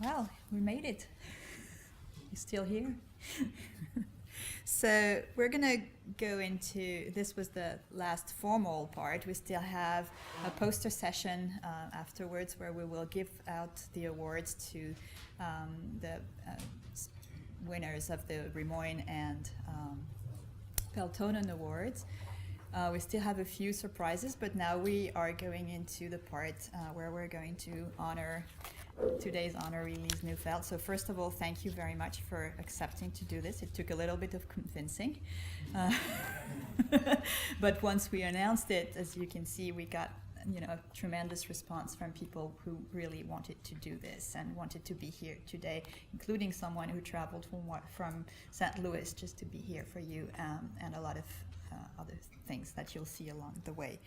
Well, we made it. You're still here. So we're going to go into, this was the last formal part. We still have a poster session afterwards where we will give out the awards to the winners of the Rimoyne and Peltonen Awards. We still have a few surprises, but now we are going into the part where we're going to honor today's honoree, Liz Neufeld. So first of all, thank you very much for accepting to do this. It took a little bit of convincing. But once we announced it, as you can see, we got a tremendous response from people who really wanted to do this and wanted to be here today, including someone who traveled from St. Louis just to be here for you, and a lot of other things that you'll see along the way.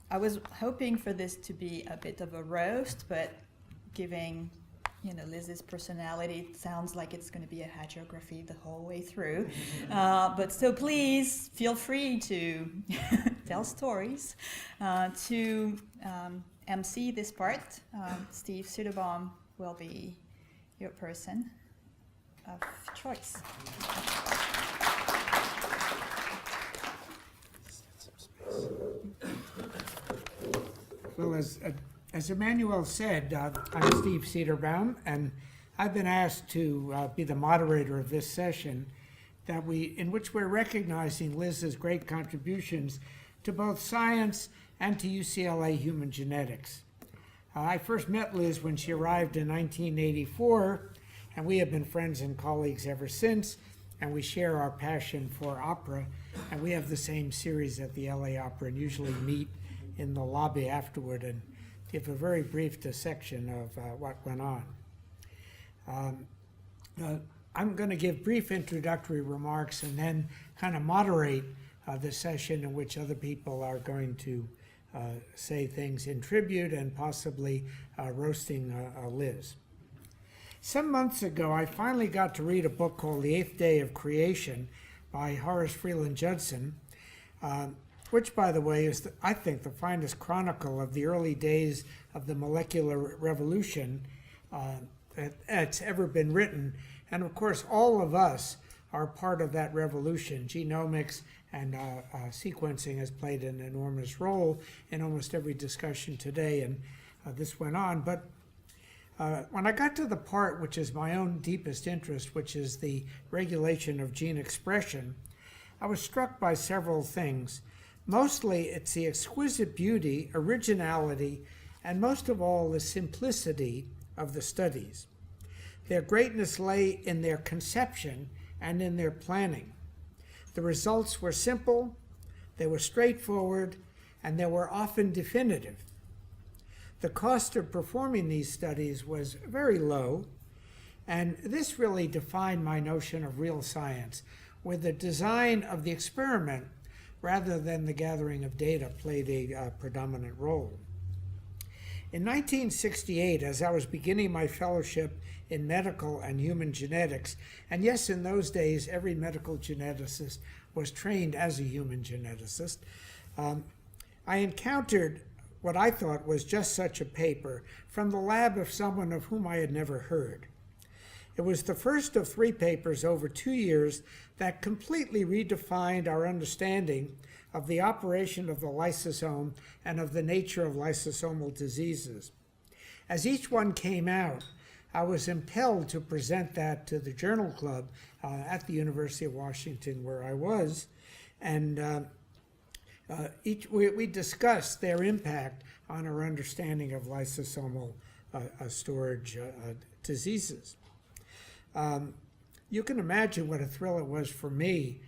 I was hoping for this to be a bit of a roast, but giving Liz's personality, it sounds like it's going to be a hagiography the whole way through. But so please feel free to tell stories. To MC this part, Steve Suderbaum will be your person of choice. Well, as Emmanuel said, I'm Steve Cederbaum, and I've been asked to be the moderator of this session in which we're recognizing Liz's great contributions to both science and to UCLA human genetics. I first met Liz when she arrived in 1984, and we have been friends and colleagues ever since, and we share our passion for opera, and we have the same series at the LA Opera and usually meet in the lobby afterward and give a very brief dissection of what went on. I'm going to give brief introductory remarks and then kind of moderate the session in which other people are going to say things in tribute and possibly roasting Liz. Some months ago, I finally got to read a book called The Eighth Day of Creation by Horace Freeland Judson, which, by the way, is, I think, the finest chronicle of the early days of the molecular revolution that's ever been written. And, of course, all of us are part of that revolution. Genomics and sequencing has played an enormous role in almost every discussion today, and this went on. But when I got to the part which is my own deepest interest, which is the regulation of gene expression, I was struck by several things. Mostly, it's the exquisite beauty, originality, and most of all, the simplicity of the studies. Their greatness lay in their conception and in their planning. The results were simple, they were straightforward, and they were often definitive. The cost of performing these studies was very low, and this really defined my notion of real science, where the design of the experiment rather than the gathering of data played a predominant role. In 1968, as I was beginning my fellowship in medical and human genetics, and yes, in those days, every medical geneticist was trained as a human geneticist, I encountered what I thought was just such a paper from the lab of someone of whom I had never heard. It was the first of 3 papers over 2 years that completely redefined our understanding of the operation of the lysosome and of the nature of lysosomal diseases. As each one came out, I was impelled to present that to the Journal Club at the University of Washington where I was, and we discussed their impact on our understanding of lysosomal storage diseases. You can imagine what a thrill it was for me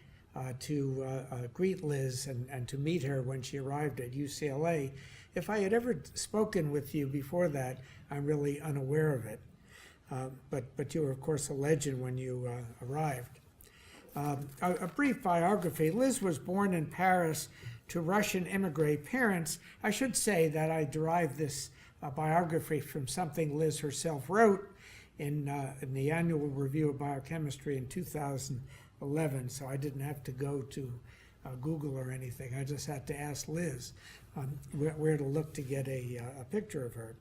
to greet Liz and to meet her when she arrived at UCLA. If I had ever spoken with you before that, I'm really unaware of it. But you were, of course, a legend when you arrived. A brief biography. Liz was born in Paris to Russian immigrant parents. I should say that I derived this biography from something Liz herself wrote in the annual review of biochemistry in 2011, so I didn't have to go to Google or anything. I just had to ask Liz where to look to get a picture of her.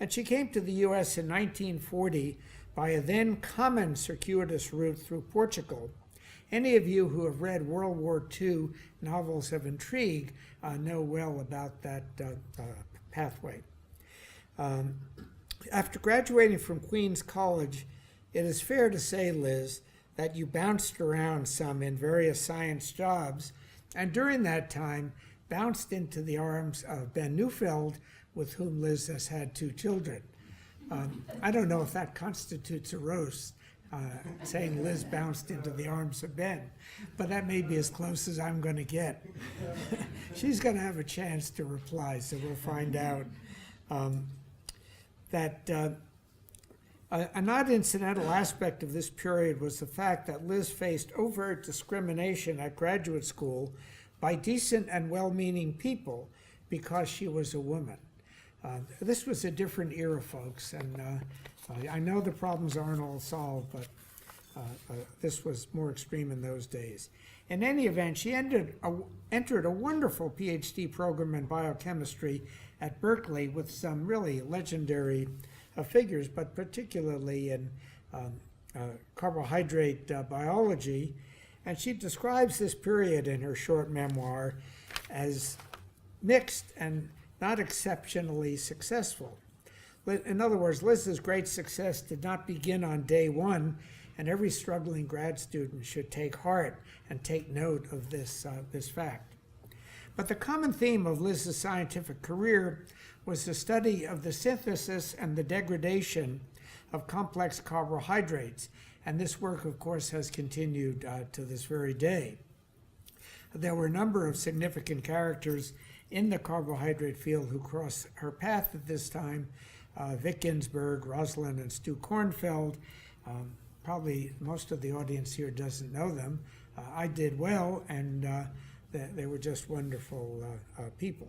And she came to the U.S. in 1940 by a then common circuitous route through Portugal. Any of you who have read World War II novels of intrigue know well about that pathway. After graduating from Queens College, it is fair to say, Liz, that you bounced around some in various science jobs, and during that time bounced into the arms of Ben Neufeld, with whom Liz has had 2 children. I don't know if that constitutes a roast, saying Liz bounced into the arms of Ben, but that may be as close as I'm going to get. She's going to have a chance to reply, so we'll find out. A not incidental aspect of this period was the fact that Liz faced overt discrimination at graduate school by decent and well-meaning people because she was a woman. This was a different era, folks, and I know the problems aren't all solved, but this was more extreme in those days. In any event, she entered a wonderful Ph.D. program in biochemistry at Berkeley with some really legendary figures, but particularly in carbohydrate biology. And she describes this period in her short memoir as mixed and not exceptionally successful. In other words, Liz's great success did not begin on day one, and every struggling grad student should take heart and take note of this fact. But the common theme of Liz's scientific career was the study of the synthesis and the degradation of complex carbohydrates, and this work, of course, has continued to this very day. There were a number of significant characters in the carbohydrate field who crossed her path at this time: Vic Ginsburg, Rosalind and Stu Kornfeld. Probably most of the audience here doesn't know them. I did well, and they were just wonderful people.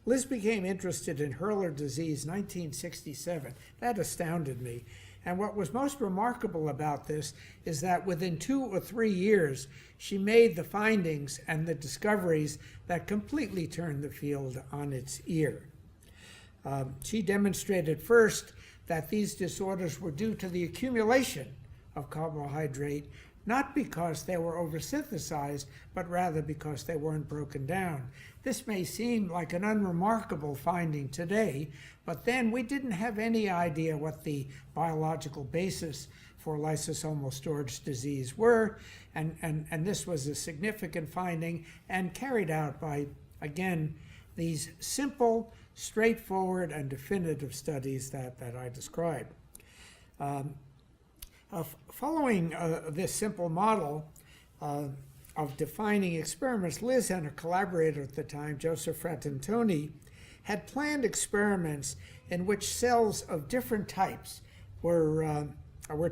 Liz became interested in Hurler disease 1967. That astounded me. And what was most remarkable about this is that within 2 or 3 years, she made the findings and the discoveries that completely turned the field on its ear. She demonstrated first that these disorders were due to the accumulation of carbohydrate, not because they were oversynthesized, but rather because they weren't broken down. This may seem like an unremarkable finding today, but then we didn't have any idea what the biological basis for lysosomal storage disease were, and this was a significant finding and carried out by, again, these simple, straightforward, and definitive studies that I described. Following this simple model of defining experiments, Liz and her collaborator at the time, Joseph Frattantoni, had planned experiments in which cells of different types were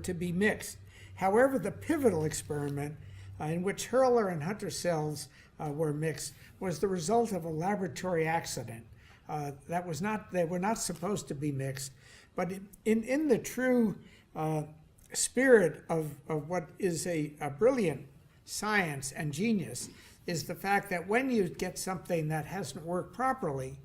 to be mixed. However, the pivotal experiment in which Hurler and Hunter cells were mixed was the result of a laboratory accident. They were not supposed to be mixed, but in the true spirit of what is a brilliant science and genius is the fact that when you get something that hasn't worked properly,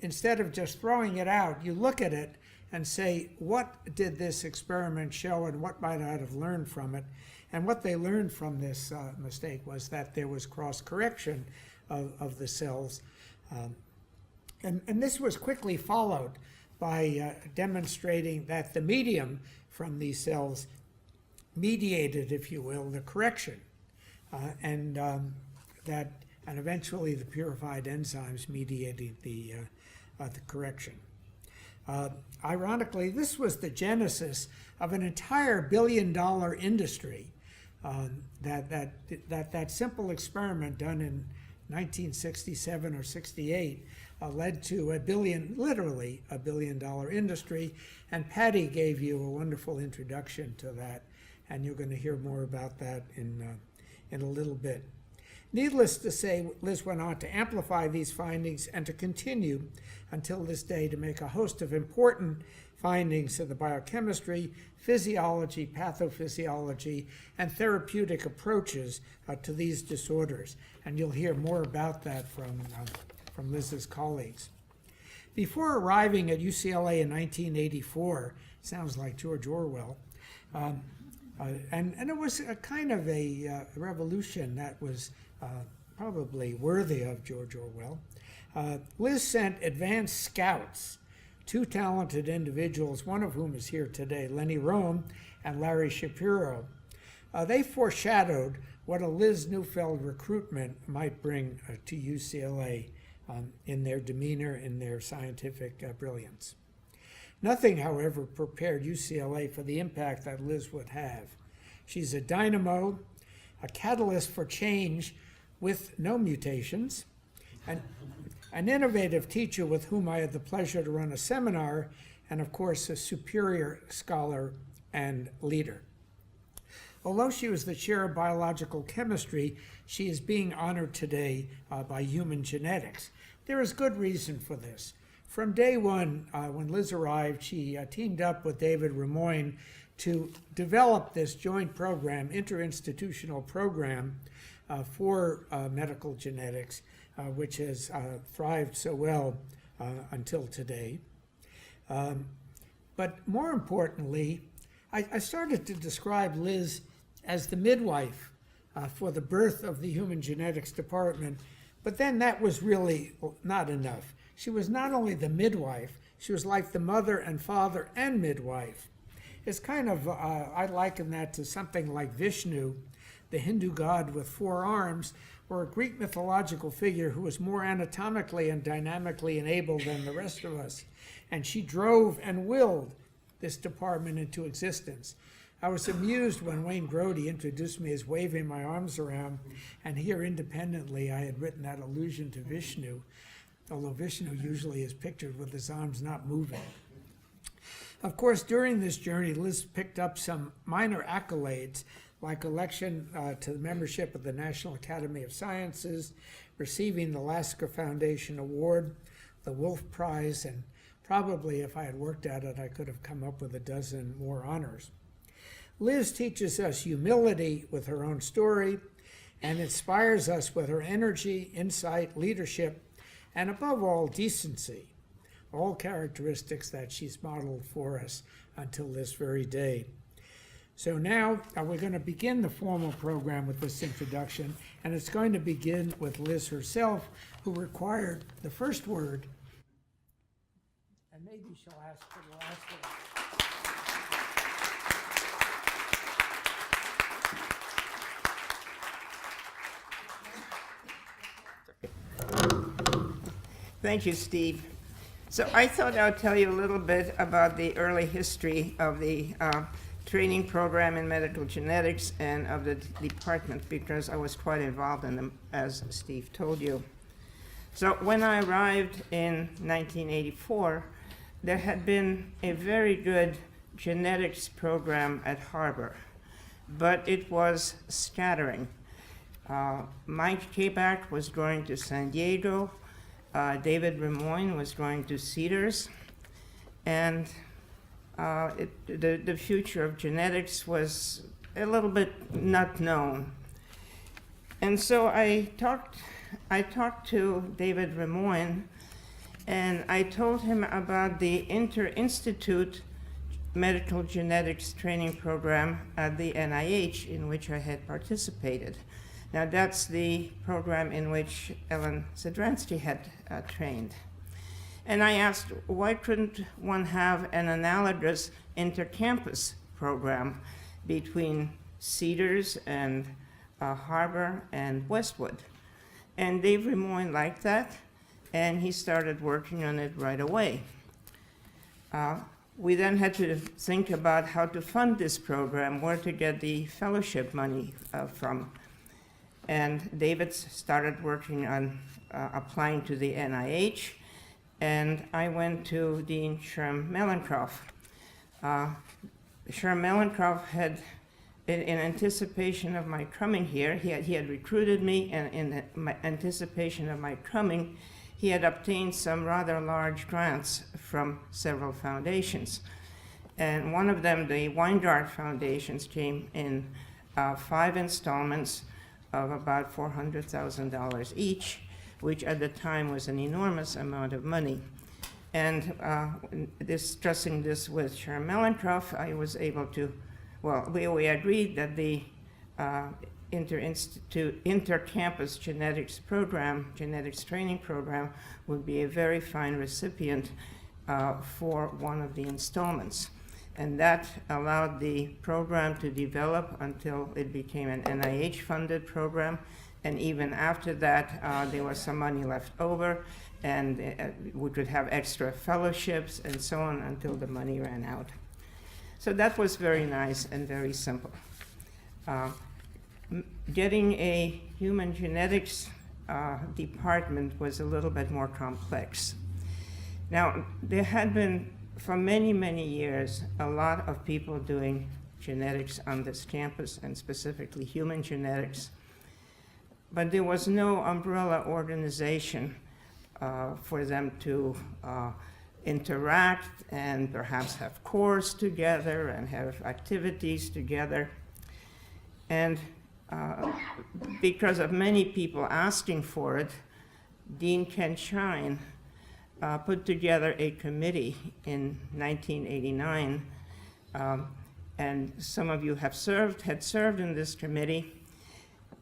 instead of just throwing it out, you look at it and say, what did this experiment show and what might I have learned from it? And what they learned from this mistake was that there was cross-correction of the cells. And this was quickly followed by demonstrating that the medium from these cells mediated, if you will, the correction, and eventually the purified enzymes mediated the correction. Ironically, this was the genesis of an entire billion-dollar industry. That simple experiment done in 1967 or 68 led to literally a billion-dollar industry, and Patty gave you a wonderful introduction to that, and you're going to hear more about that in a little bit. Needless to say, Liz went on to amplify these findings and to continue until this day to make a host of important findings in the biochemistry, physiology, pathophysiology, and therapeutic approaches to these disorders. And you'll hear more about that from Liz's colleagues. Before arriving at UCLA in 1984, sounds like George Orwell, and it was a kind of a revolution that was probably worthy of George Orwell. Liz sent advanced scouts, two talented individuals, one of whom is here today, Lenny Rome and Larry Shapiro. They foreshadowed what a Liz Neufeld recruitment might bring to UCLA in their demeanor, in their scientific brilliance. Nothing, however, prepared UCLA for the impact that Liz would have. She's a dynamo, a catalyst for change with no mutations, an innovative teacher with whom I had the pleasure to run a seminar, and of course a superior scholar and leader. Although she was the chair of biological chemistry, she is being honored today by human genetics. There is good reason for this. From day one, when Liz arrived, she teamed up with David Remoyne to develop this joint program, interinstitutional program for medical genetics, which has thrived so well until today. But more importantly, I started to describe Liz as the midwife for the birth of the human genetics department, but then that was really not enough. She was not only the midwife, she was like the mother and father and midwife. It's kind of, I liken that to something like Vishnu, the Hindu god with 4 arms, or a Greek mythological figure who was more anatomically and dynamically enabled than the rest of us. And she drove and willed this department into existence. I was amused when Wayne Grody introduced me as waving my arms around, and here independently I had written that allusion to Vishnu, although Vishnu usually is pictured with his arms not moving. Of course, during this journey, Liz picked up some minor accolades, like election to the membership of the National Academy of Sciences, receiving the Lasker Foundation Award, the Wolf Prize, and probably if I had worked at it, I could have come up with a dozen more honors. Liz teaches us humility with her own story and inspires us with her energy, insight, leadership, and above all, decency, all characteristics that she's modeled for us until this very day. So now we're going to begin the formal program with this introduction, and it's going to begin with Liz herself, who required the first word, and maybe she'll ask for the last word. Thank you, Steve. So I thought I'd tell you a little bit about the early history of the training program in medical genetics and of the department, because I was quite involved in them, as Steve told you. So when I arrived in 1984, there had been a very good genetics program at Harbor, but it was scattering. Mike Kabak was going to San Diego, David Remoyne was going to Cedars, and the future of genetics was a little bit not known. And so I talked to David Remoyne, and I told him about the Inter-Institute Medical Genetics Training Program at the NIH, in which I had participated. Now, that's the program in which Ellen Zadransky had trained. And I asked, why couldn't one have an analogous intercampus program between Cedars and Harbor and Westwood? And Dave Remoyne liked that, and he started working on it right away. We then had to think about how to fund this program, where to get the fellowship money from. And David started working on applying to the NIH, and I went to Dean Sherm Mellencroft. Sherm Mellencroft had, in anticipation of my coming here, he had recruited me, and in anticipation of my coming, he had obtained some rather large grants from several foundations. And one of them, the Weingart Foundations, came in 5 installments of about $400,000 each, which at the time was an enormous amount of money. And discussing this with Chair Melantroff, I was able to, well, we agreed that the inter-campus genetics program, genetics training program, would be a very fine recipient for one of the installments. And that allowed the program to develop until it became an NIH-funded program. And even after that, there was some money left over, and we could have extra fellowships and so on until the money ran out. So that was very nice and very simple. Getting a human genetics department was a little bit more complex. Now, there had been, for many, many years, a lot of people doing genetics on this campus, and specifically human genetics. But there was no umbrella organization for them to interact and perhaps have courses together and have activities together. And because of many people asking for it, Dean Ken Shine put together a committee in 1989, and some of you had served in this committee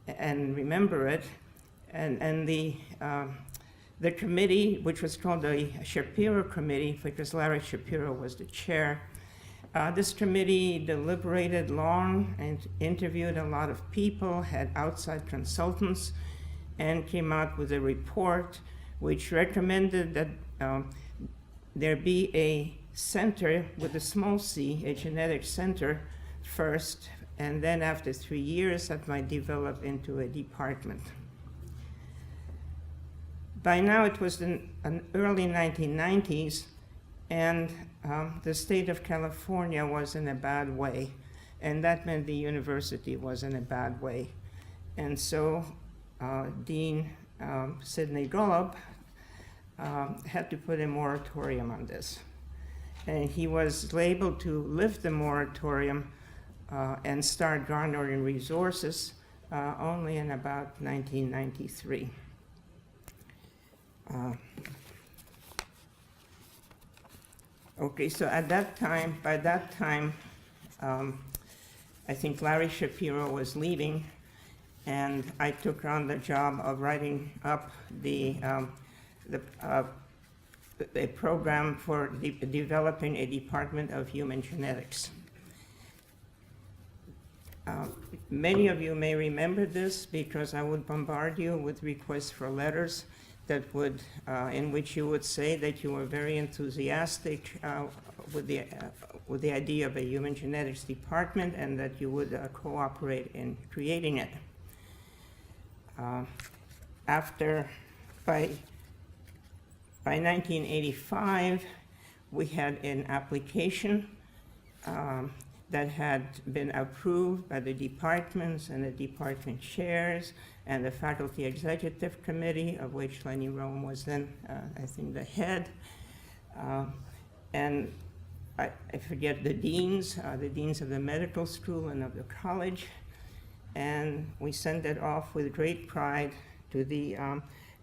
and remember it. And the committee, which was called the Shapiro Committee, because Larry Shapiro was the chair, this committee deliberated long and interviewed a lot of people, had outside consultants, and came out with a report which recommended that there be a center with a small c, a genetic center first, and then after 3 years that might develop into a department. By now it was in early 1990s, and the state of California was in a bad way, and that meant the university was in a bad way. And so Dean Sidney Golub had to put a moratorium on this. And he was able to lift the moratorium and start garnering resources only in about 1993. Okay, so at that time, by that time, I think Larry Shapiro was leaving, and I took on the job of writing up a program for developing a department of human genetics. Many of you may remember this because I would bombard you with requests for letters that would, in which you would say that you were very enthusiastic with the idea of a human genetics department and that you would cooperate in creating it. By 1985, we had an application that had been approved by the departments and the department chairs and the faculty executive committee, of which Lenny Rome was then, I think, the head. And I forget the deans of the medical school and of the college. And we sent it off with great pride to the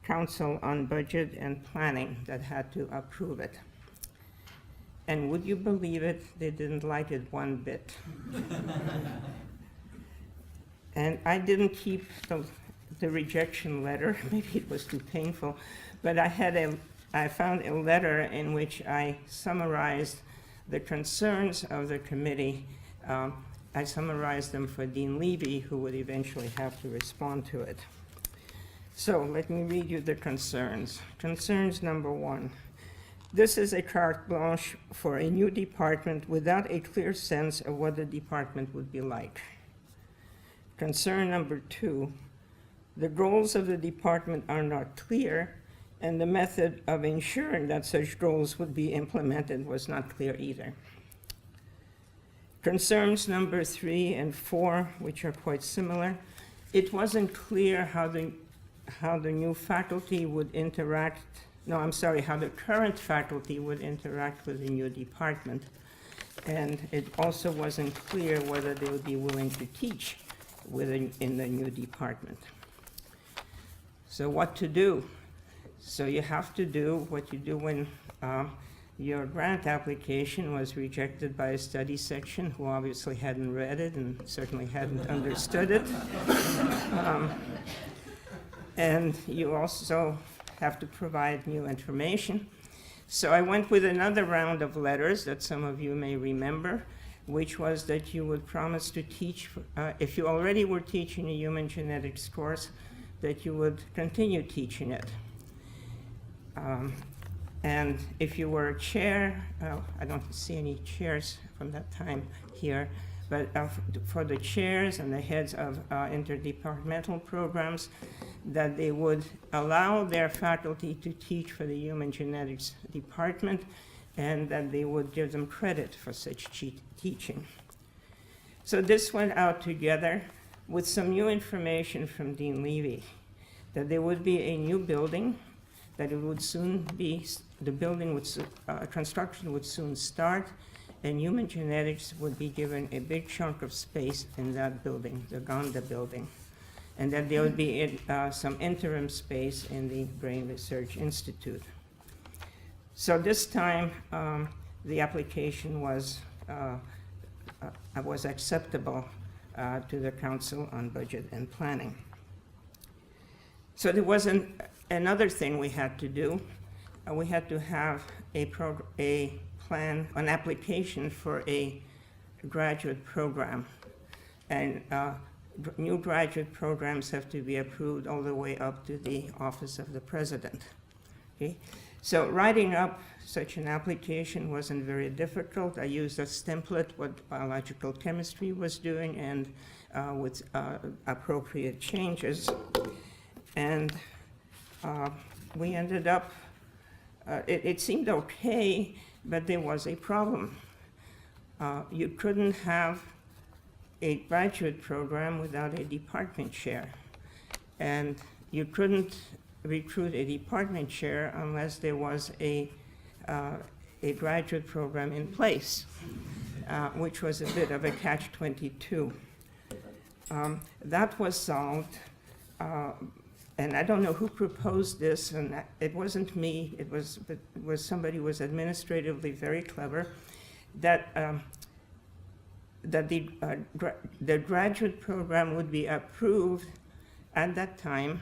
Council on Budget and Planning that had to approve it. And would you believe it, they didn't like it one bit. And I didn't keep the rejection letter, maybe it was too painful, but I found a letter in which I summarized the concerns of the committee. I summarized them for Dean Levy, who would eventually have to respond to it. So let me read you the concerns. Concerns number 1. This is a carte blanche for a new department without a clear sense of what the department would be like. Concern number 2, the goals of the department are not clear, and the method of ensuring that such goals would be implemented was not clear either. Concerns number 3 and 4, which are quite similar, it wasn't clear how the new faculty would interact, how the current faculty would interact with the new department. And it also wasn't clear whether they would be willing to teach in the new department. So what to do? So you have to do what you do when your grant application was rejected by a study section who obviously hadn't read it and certainly hadn't understood it. And you also have to provide new information. So I went with another round of letters that some of you may remember, which was that you would promise to teach, if you already were teaching a human genetics course, that you would continue teaching it. And if you were a chair, I don't see any chairs from that time here, but for the chairs and the heads of interdepartmental programs, that they would allow their faculty to teach for the human genetics department, and that they would give them credit for such teaching. So this went out together with some new information from Dean Levy, that there would be a new building, that it would soon be, the building would, construction would soon start, and human genetics would be given a big chunk of space in that building, the Gonda building, and that there would be some interim space in the Brain Research Institute. So this time, the application was acceptable to the Council on Budget and Planning. So there was another thing we had to do. We had to have a plan, an application for a graduate program. And new graduate programs have to be approved all the way up to the Office of the President. Okay? So writing up such an application wasn't very difficult. I used as template what biological chemistry was doing, and with appropriate changes. And we ended up, it seemed okay, but there was a problem. You couldn't have a graduate program without a department chair. And you couldn't recruit a department chair unless there was a graduate program in place, which was a bit of a catch-22. That was solved, and I don't know who proposed this, and it wasn't me, it was somebody who was administratively very clever, that the graduate program would be approved at that time,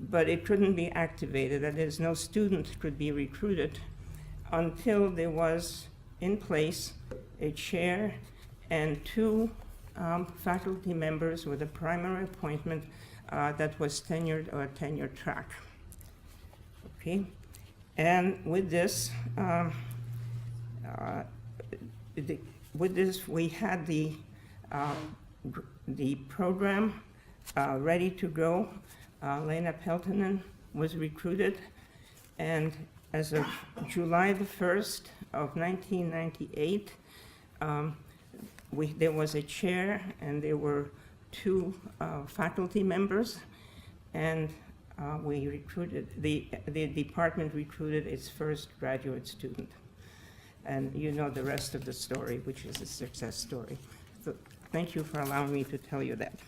but it couldn't be activated. That is, no student could be recruited until there was in place a chair and two faculty members with a primary appointment that was tenured or tenure track. Okay, and with this, we had the program ready to go. Lena Peltonen was recruited, and as of July the 1st of 1998, there was a chair and there were two faculty members, and we recruited, the department recruited its first graduate student. And you know the rest of the story, which is a success story. So thank you for allowing me to tell you that.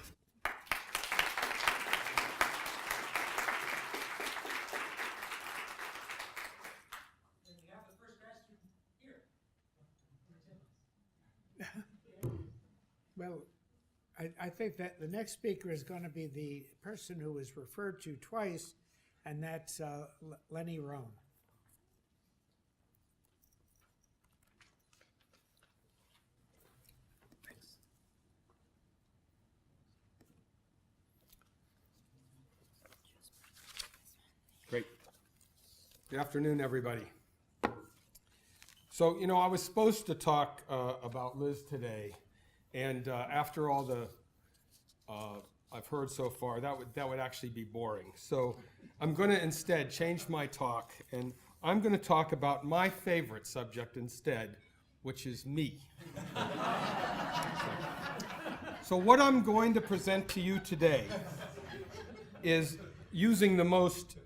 Well, I think that the next speaker is going to be the person who was referred to twice, and that's Lenny Rohn. Great. Good afternoon, everybody. So, I was supposed to talk about Liz today, and after all the I've heard so far, that would actually be boring. So I'm going to instead change my talk, and I'm going to talk about my favorite subject instead, which is me. So what I'm going to present to you today is using the most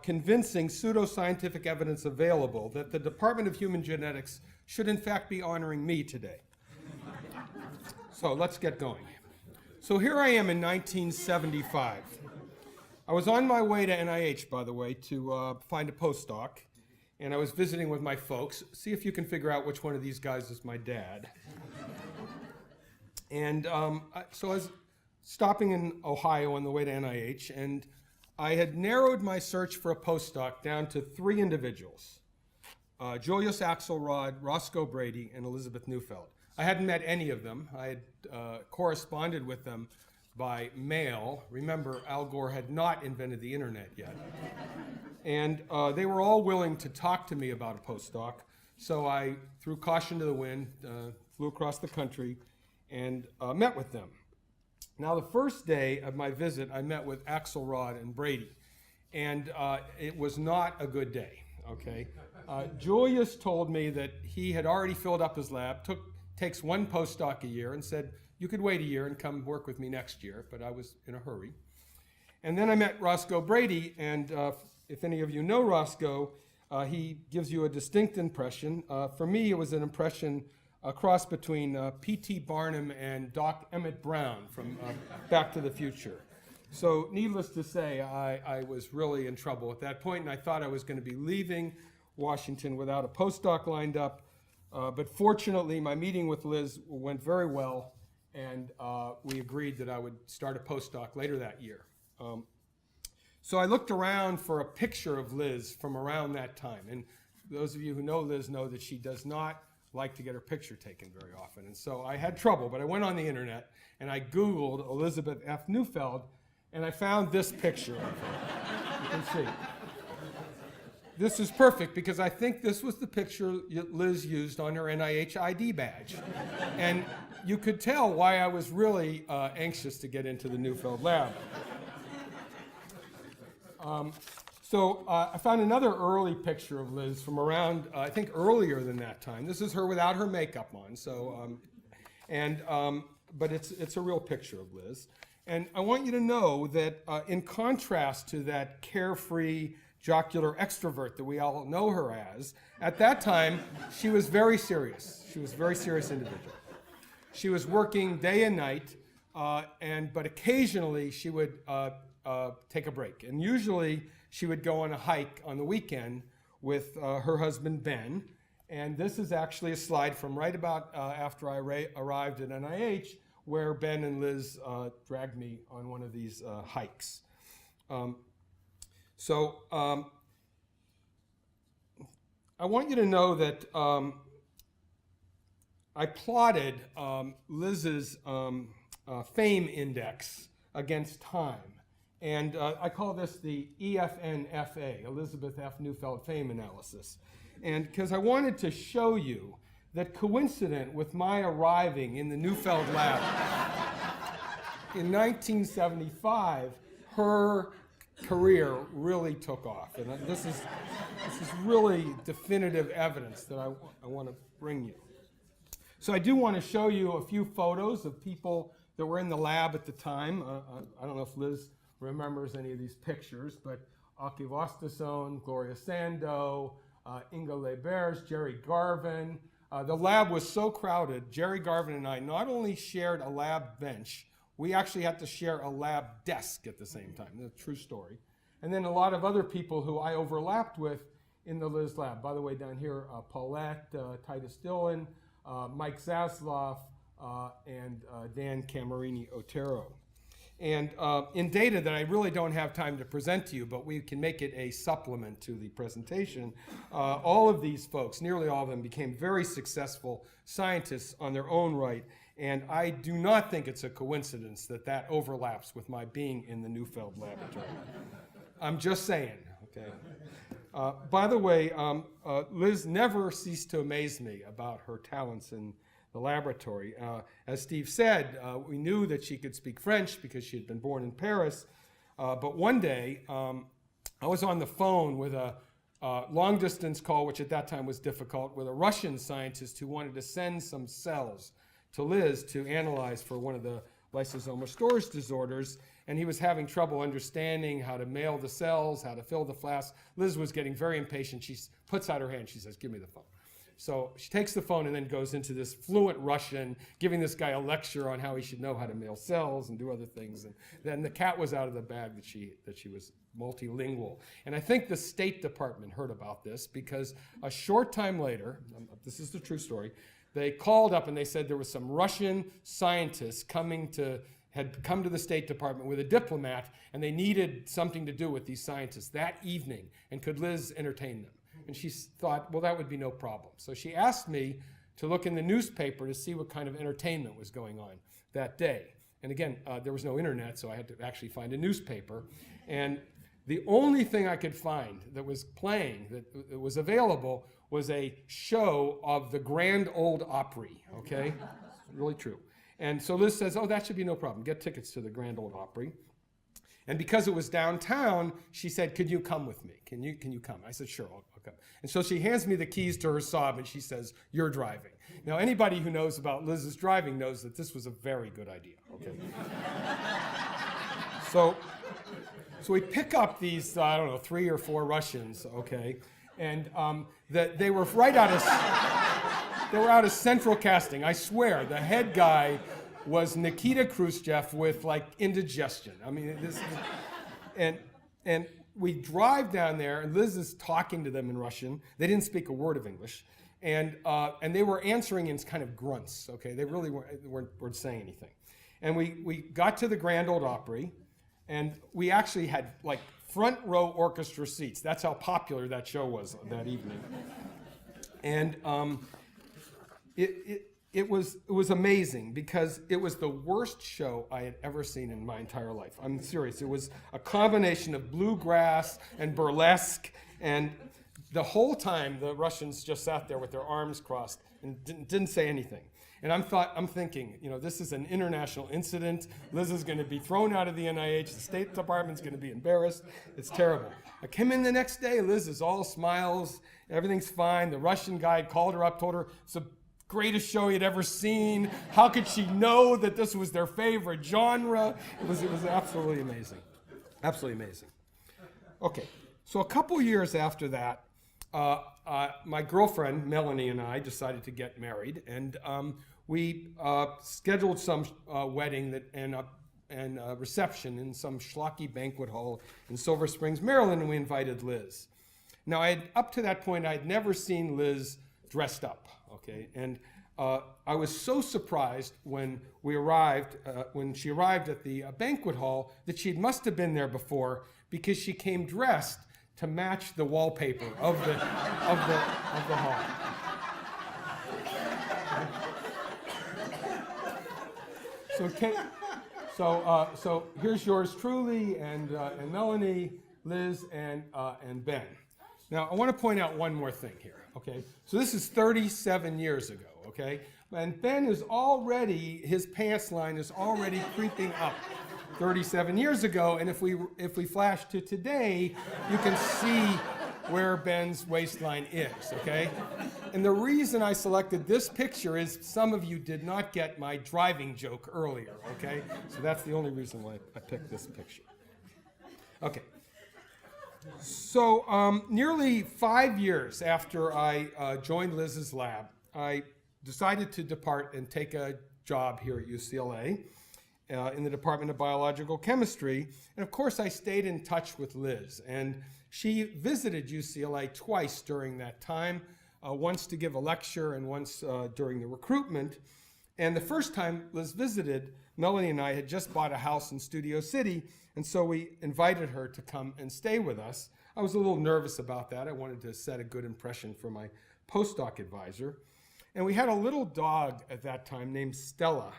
convincing pseudoscientific evidence available that the Department of Human Genetics should in fact be honoring me today. So let's get going. So here I am in 1975. I was on my way to NIH, by the way, to find a postdoc, and I was visiting with my folks. See if you can figure out which one of these guys is my dad. And so I was stopping in Ohio on the way to NIH, and I had narrowed my search for a postdoc down to 3 individuals, Julius Axelrod, Roscoe Brady, and Elizabeth Neufeld. I hadn't met any of them. I had corresponded with them by mail. Remember, Al Gore had not invented the internet yet. And they were all willing to talk to me about a postdoc. So I threw caution to the wind, flew across the country, and met with them. Now, the first day of my visit, I met with Axelrod and Brady. And it was not a good day, okay? Julius told me that he had already filled up his lab, takes 1 postdoc a year, and said, you could wait a year and come work with me next year, but I was in a hurry. And then I met Roscoe Brady, and if any of you know Roscoe, he gives you a distinct impression. For me, it was an impression, a cross between P.T. Barnum and Doc Emmett Brown from Back to the Future. So needless to say, I was really in trouble at that point, and I thought I was going to be leaving Washington without a postdoc lined up. But fortunately, my meeting with Liz went very well, and we agreed that I would start a postdoc later that year. So I looked around for a picture of Liz from around that time. And those of you who know Liz know that she does not like to get her picture taken very often. And so I had trouble, but I went on the internet and I Googled Elizabeth F. Neufeld, and I found this picture of her. You can see. This is perfect because I think this was the picture Liz used on her NIH ID badge. And you could tell why I was really anxious to get into the Neufeld lab. So I found another early picture of Liz from around, I think earlier than that time. This is her without her makeup on, so, but it's a real picture of Liz. And I want you to know that in contrast to that carefree, jocular extrovert that we all know her as, at that time, she was very serious. She was a very serious individual. She was working day and night, but occasionally she would take a break. And usually she would go on a hike on the weekend with her husband, Ben. And this is actually a slide from right about after I arrived at NIH, where Ben and Liz dragged me on one of these hikes. So I want you to know that I plotted Liz's fame index against time. And I call this the EFNFA, Elizabeth F. Neufeld Fame Analysis. And because I wanted to show you that coincident with my arriving in the Neufeld lab in 1975, her career really took off. And this is really definitive evidence that I want to bring you. So I do want to show you a few photos of people that were in the lab at the time. I don't know if Liz remembers any of these pictures, but Aki Vastason, Gloria Sando, Inga Lebers, Jerry Garvin. The lab was so crowded, Jerry Garvin and I not only shared a lab bench, we actually had to share a lab desk at the same time. That's a true story. And then a lot of other people who I overlapped with in the Liz lab. By the way, down here, Paulette, Titus Dillon, Mike Zasloff, and Dan Camarini Otero. And in data that I really don't have time to present to you, but we can make it a supplement to the presentation, all of these folks, nearly all of them, became very successful scientists on their own right. And I do not think it's a coincidence that that overlaps with my being in the Neufeld laboratory. I'm just saying, okay? By the way, Liz never ceased to amaze me about her talents in the laboratory. As Steve said, we knew that she could speak French because she had been born in Paris. But one day, I was on the phone with a long-distance call, which at that time was difficult, with a Russian scientist who wanted to send some cells to Liz to analyze for one of the lysosomal storage disorders. And he was having trouble understanding how to mail the cells, how to fill the flasks. Liz was getting very impatient. She puts out her hand. She says, "Give me the phone." So she takes the phone and then goes into this fluent Russian, giving this guy a lecture on how he should know how to mail cells and do other things. And then the cat was out of the bag that she was multilingual. And I think the State Department heard about this because a short time later, this is the true story, they called up and they said there was some Russian scientists had come to the State Department with a diplomat, and they needed something to do with these scientists that evening, and could Liz entertain them? And she thought, well, that would be no problem. So she asked me to look in the newspaper to see what kind of entertainment was going on that day. And again, there was no internet, so I had to actually find a newspaper. And the only thing I could find that was playing, that was available, was a show of the Grand Ole Opry, okay? It's really true. And so Liz says, oh, that should be no problem. Get tickets to the Grand Ole Opry. And because it was downtown, she said, could you come with me? Can you come? I said, sure, I'll come. And so she hands me the keys to her Saab, and she says, you're driving. Now, anybody who knows about Liz's driving knows that this was a very good idea, okay? So we pick up these, 3 or 4 Russians, okay? And they were out of central casting. I swear, the head guy was Nikita Khrushchev with like indigestion. I mean, and we drive down there, and Liz is talking to them in Russian. They didn't speak a word of English, and they were answering in kind of grunts. Okay, they really weren't saying anything. And we got to the Grand Ole Opry, and we actually had like front row orchestra seats. That's how popular that show was that evening. And it was amazing because it was the worst show I had ever seen in my entire life. I'm serious. It was a combination of bluegrass and burlesque, and the whole time the Russians just sat there with their arms crossed and didn't say anything. And I'm thinking, this is an international incident. Liz is going to be thrown out of the NIH. The State Department's going to be embarrassed. It's terrible. I came in the next day. Liz is all smiles. Everything's fine. The Russian guy called her up, told her it's the greatest show he'd ever seen. How could she know that this was their favorite genre? It was absolutely amazing. Absolutely amazing. Okay, so a couple years after that, my girlfriend, Melanie, and I decided to get married, and we scheduled some wedding and a reception in some schlocky banquet hall in Silver Springs, Maryland, and we invited Liz. Now, up to that point, I'd never seen Liz dressed up, okay? And I was so surprised when she arrived at the banquet hall that she must have been there before, because she came dressed to match the wallpaper of the hall. So here's yours truly, and Melanie, Liz, and Ben. Now I want to point out one more thing here. Okay, so this is 37 years ago. Okay, and Ben is already, his pants line is already creeping up. 37 years ago, and if we flash to today, you can see where Ben's waistline is, okay? And the reason I selected this picture is some of you did not get my driving joke earlier, okay? So that's the only reason why I picked this picture. Okay. So nearly 5 years after I joined Liz's lab, I decided to depart and take a job here at UCLA. In the Department of Biological Chemistry. And of course, I stayed in touch with Liz. And she visited UCLA twice during that time, once to give a lecture and once during the recruitment. And the first time Liz visited, Melanie and I had just bought a house in Studio City, and so we invited her to come and stay with us. I was a little nervous about that. I wanted to set a good impression for my postdoc advisor. And we had a little dog at that time named Stella.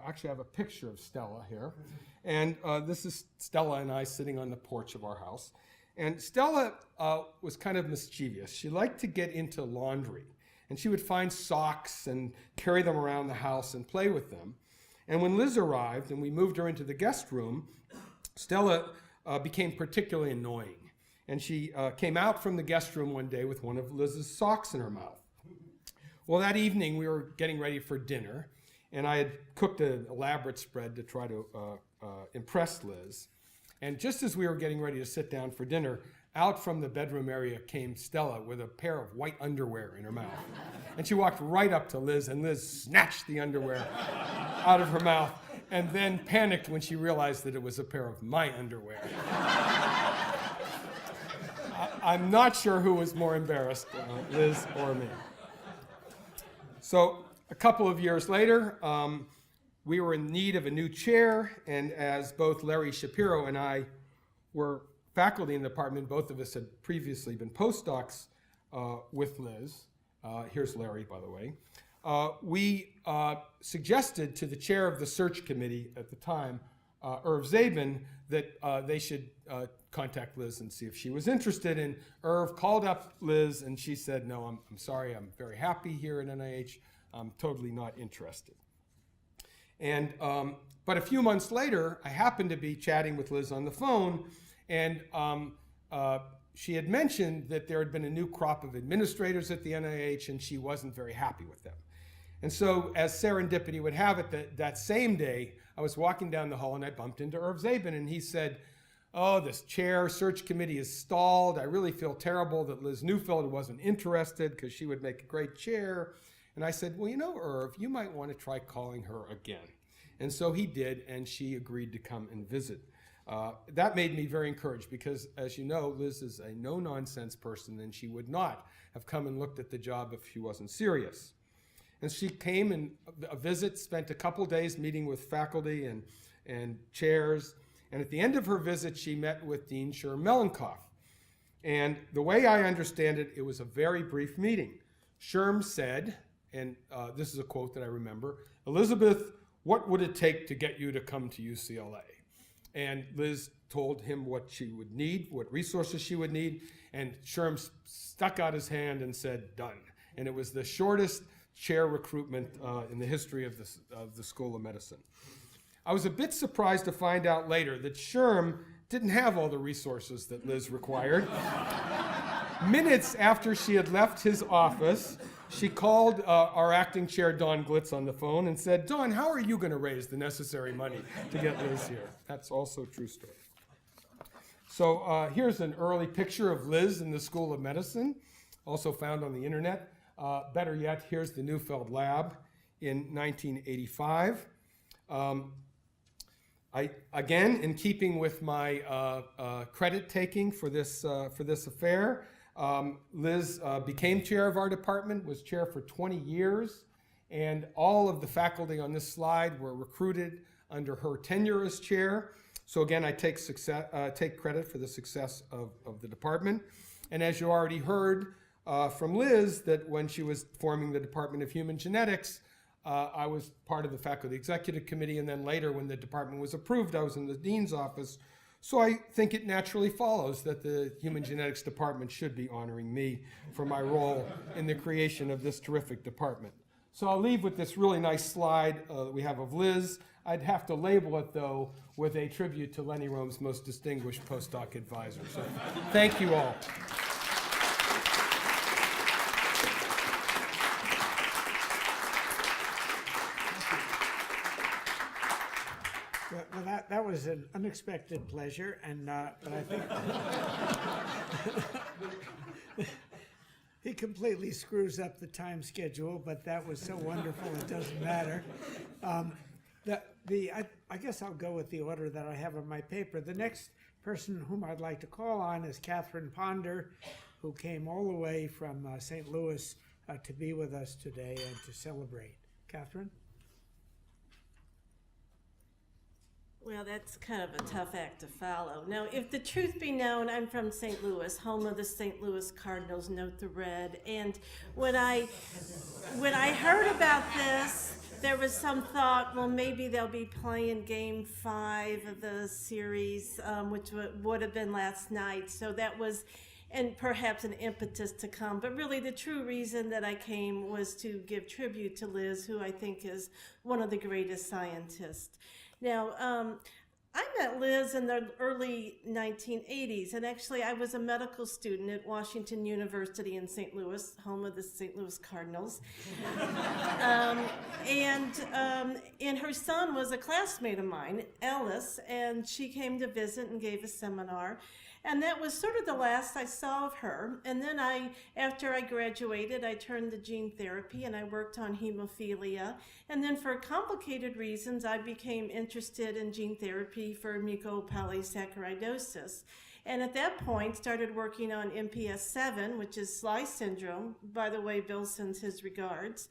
Actually, I have a picture of Stella here. And this is Stella and I sitting on the porch of our house. And Stella was kind of mischievous. She liked to get into laundry. And she would find socks and carry them around the house and play with them. And when Liz arrived and we moved her into the guest room, Stella became particularly annoying. And she came out from the guest room one day with one of Liz's socks in her mouth. Well, that evening we were getting ready for dinner. And I had cooked an elaborate spread to try to impress Liz. And just as we were getting ready to sit down for dinner, out from the bedroom area came Stella with a pair of white underwear in her mouth. And she walked right up to Liz, and Liz snatched the underwear out of her mouth and then panicked when she realized that it was a pair of my underwear. I'm not sure who was more embarrassed, Liz or me. So a couple of years later, we were in need of a new chair, and as both Larry Shapiro and I were faculty in the department, both of us had previously been postdocs with Liz. Here's Larry, by the way. We suggested to the chair of the search committee at the time, Irv Zabin, that they should contact Liz and see if she was interested. And Irv called up Liz, and she said, no, I'm sorry, I'm very happy here at NIH. I'm totally not interested. And but a few months later, I happened to be chatting with Liz on the phone, and she had mentioned that there had been a new crop of administrators at the NIH, and she wasn't very happy with them. And so, as serendipity would have it, that same day, I was walking down the hall, and I bumped into Irv Zabin, and he said, oh, this chair search committee is stalled. I really feel terrible that Liz Neufeld wasn't interested because she would make a great chair. And I said, well, you know, Irv, you might want to try calling her again. And so he did, and she agreed to come and visit. That made me very encouraged because, as you know, Liz is a no-nonsense person, and she would not have come and looked at the job if she wasn't serious. And she came and a visit, spent a couple days meeting with faculty and chairs. And at the end of her visit, she met with Dean Sherm-Mellenkopf. And the way I understand it, it was a very brief meeting. Sherm said, and this is a quote that I remember, Elizabeth, what would it take to get you to come to UCLA? And Liz told him what she would need, what resources she would need, and Sherm stuck out his hand and said, done. And it was the shortest chair recruitment in the history of the School of Medicine. I was a bit surprised to find out later that Sherm didn't have all the resources that Liz required. Minutes after she had left his office, she called our acting chair, Don Glitz, on the phone and said, Don, how are you going to raise the necessary money to get Liz here? That's also a true story. So here's an early picture of Liz in the School of Medicine, also found on the internet. Better yet, here's the Neufeld Lab in 1985. Again, in keeping with my credit taking for this affair, Liz became chair of our department, was chair for 20 years, and all of the faculty on this slide were recruited under her tenure as chair. So again, I take credit for the success of the department. And as you already heard from Liz, that when she was forming the Department of Human Genetics, I was part of the faculty executive committee, and then later when the department was approved, I was in the dean's office. So I think it naturally follows that the Human Genetics Department should be honoring me for my role in the creation of this terrific department. So I'll leave with this really nice slide that we have of Liz. I'd have to label it, though, with a tribute to Lenny Rome's most distinguished postdoc advisor. So thank you all. Well, that was an unexpected pleasure, and but I think he completely screws up the time schedule. But that was so wonderful, it doesn't matter. I guess I'll go with the order that I have on my paper. The next person whom I'd like to call on is Catherine Ponder, who came all the way from St. Louis to be with us today and to celebrate. Catherine? Well, that's kind of a tough act to follow. Now, if the truth be known, I'm from St. Louis, home of the St. Louis Cardinals, note the red. And when I heard about this, there was some thought, well, maybe they'll be playing Game 5 of the series, which would have been last night. So that was, and perhaps an impetus to come. But really, the true reason that I came was to give tribute to Liz, who I think is one of the greatest scientists. Now, I met Liz in the early 1980s, and actually I was a medical student at Washington University in St. Louis, home of the St. Louis Cardinals. And her son was a classmate of mine, Ellis, and she came to visit and gave a seminar. And that was sort of the last I saw of her. And then after I graduated, I turned to gene therapy and I worked on hemophilia. And then for complicated reasons, I became interested in gene therapy for mucopolysaccharidosis. And at that point, started working on MPS 7, which is Sly syndrome. By the way, Bill sends his regards.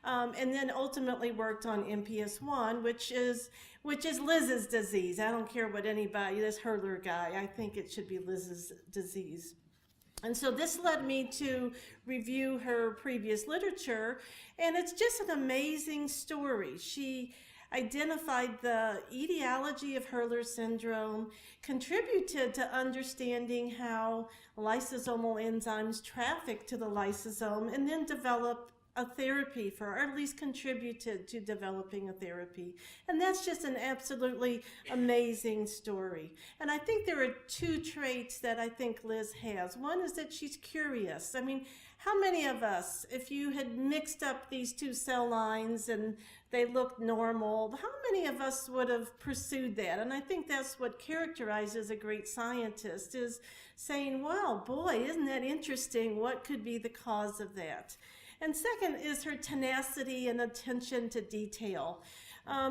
And then ultimately worked on MPS 1, which is Liz's disease. I don't care what anybody, this Hurler guy, I think it should be Liz's disease. And so this led me to review her previous literature, and it's just an amazing story. She identified the etiology of Hurler syndrome, contributed to understanding how lysosomal enzymes traffic to the lysosome, and then developed a therapy for, or at least contributed to developing a therapy. And that's just an absolutely amazing story. And I think there are two traits that I think Liz has. One is that she's curious. I mean, how many of us, if you had mixed up these two cell lines and they looked normal, how many of us would have pursued that? And I think that's what characterizes a great scientist, is saying, wow, boy, isn't that interesting? What could be the cause of that? And second is her tenacity and attention to detail.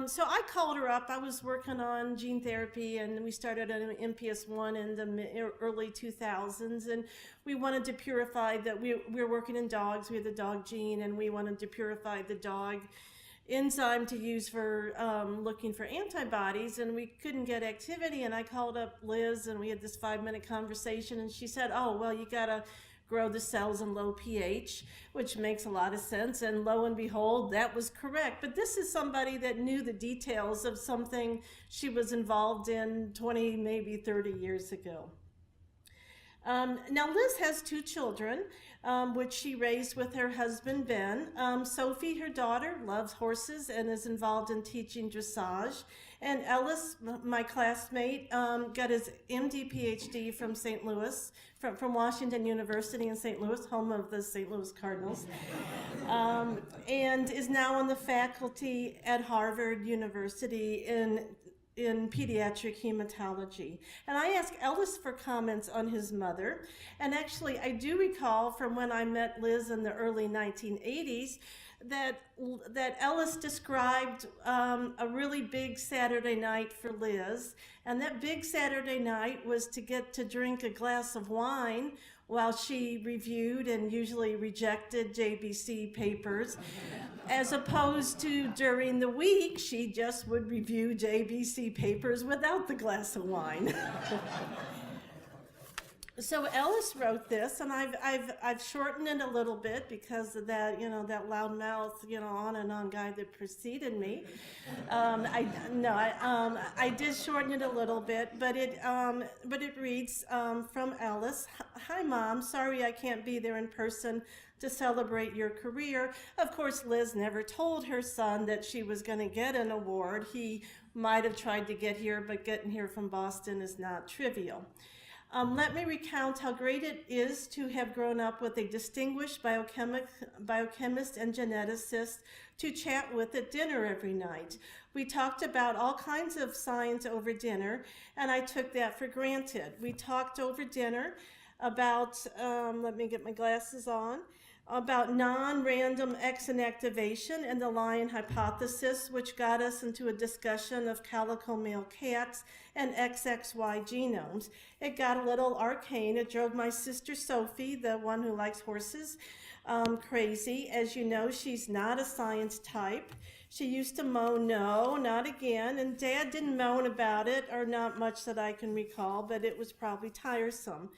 So I called her up. I was working on gene therapy, and we started on MPS 1 in the early 2000s, and we wanted to purify that. We were working in dogs. We had the dog gene, and we wanted to purify the dog enzyme to use for looking for antibodies, and we couldn't get activity. And I called up Liz, and we had this 5-minute conversation, and she said, oh, well, you got to grow the cells in low pH, which makes a lot of sense, and lo and behold, that was correct. But this is somebody that knew the details of something she was involved in 20, maybe 30 years ago. Now Liz has 2 children, which she raised with her husband Ben. Sophie, her daughter, loves horses and is involved in teaching dressage. And Ellis, my classmate, got his MD PhD from St. Louis, from Washington University in St. Louis, home of the St. Louis Cardinals, and is now on the faculty at Harvard University in pediatric hematology. And I asked Ellis for comments on his mother. And actually, I do recall from when I met Liz in the early 1980s that Ellis described a really big Saturday night for Liz. And that big Saturday night was to get to drink a glass of wine while she reviewed and usually rejected JBC papers, as opposed to during the week, she just would review JBC papers without the glass of wine. So Ellis wrote this, and I've shortened it a little bit because of that, that loudmouth, on and on guy that preceded me. I did shorten it a little bit, but it reads from Ellis. Hi, Mom. Sorry I can't be there in person to celebrate your career. Of course, Liz never told her son that she was going to get an award. He might have tried to get here, but getting here from Boston is not trivial. Let me recount how great it is to have grown up with a distinguished biochemist and geneticist to chat with at dinner every night. We talked about all kinds of science over dinner, and I took that for granted. We talked over dinner about, let me get my glasses on, about non-random X inactivation and the lion hypothesis, which got us into a discussion of calico male cats and XXY genomes. It got a little arcane. It drove my sister Sophie, the one who likes horses, crazy. As you know, she's not a science type. She used to moan, no, not again, and Dad didn't moan about it, or not much that I can recall, but it was probably tiresome.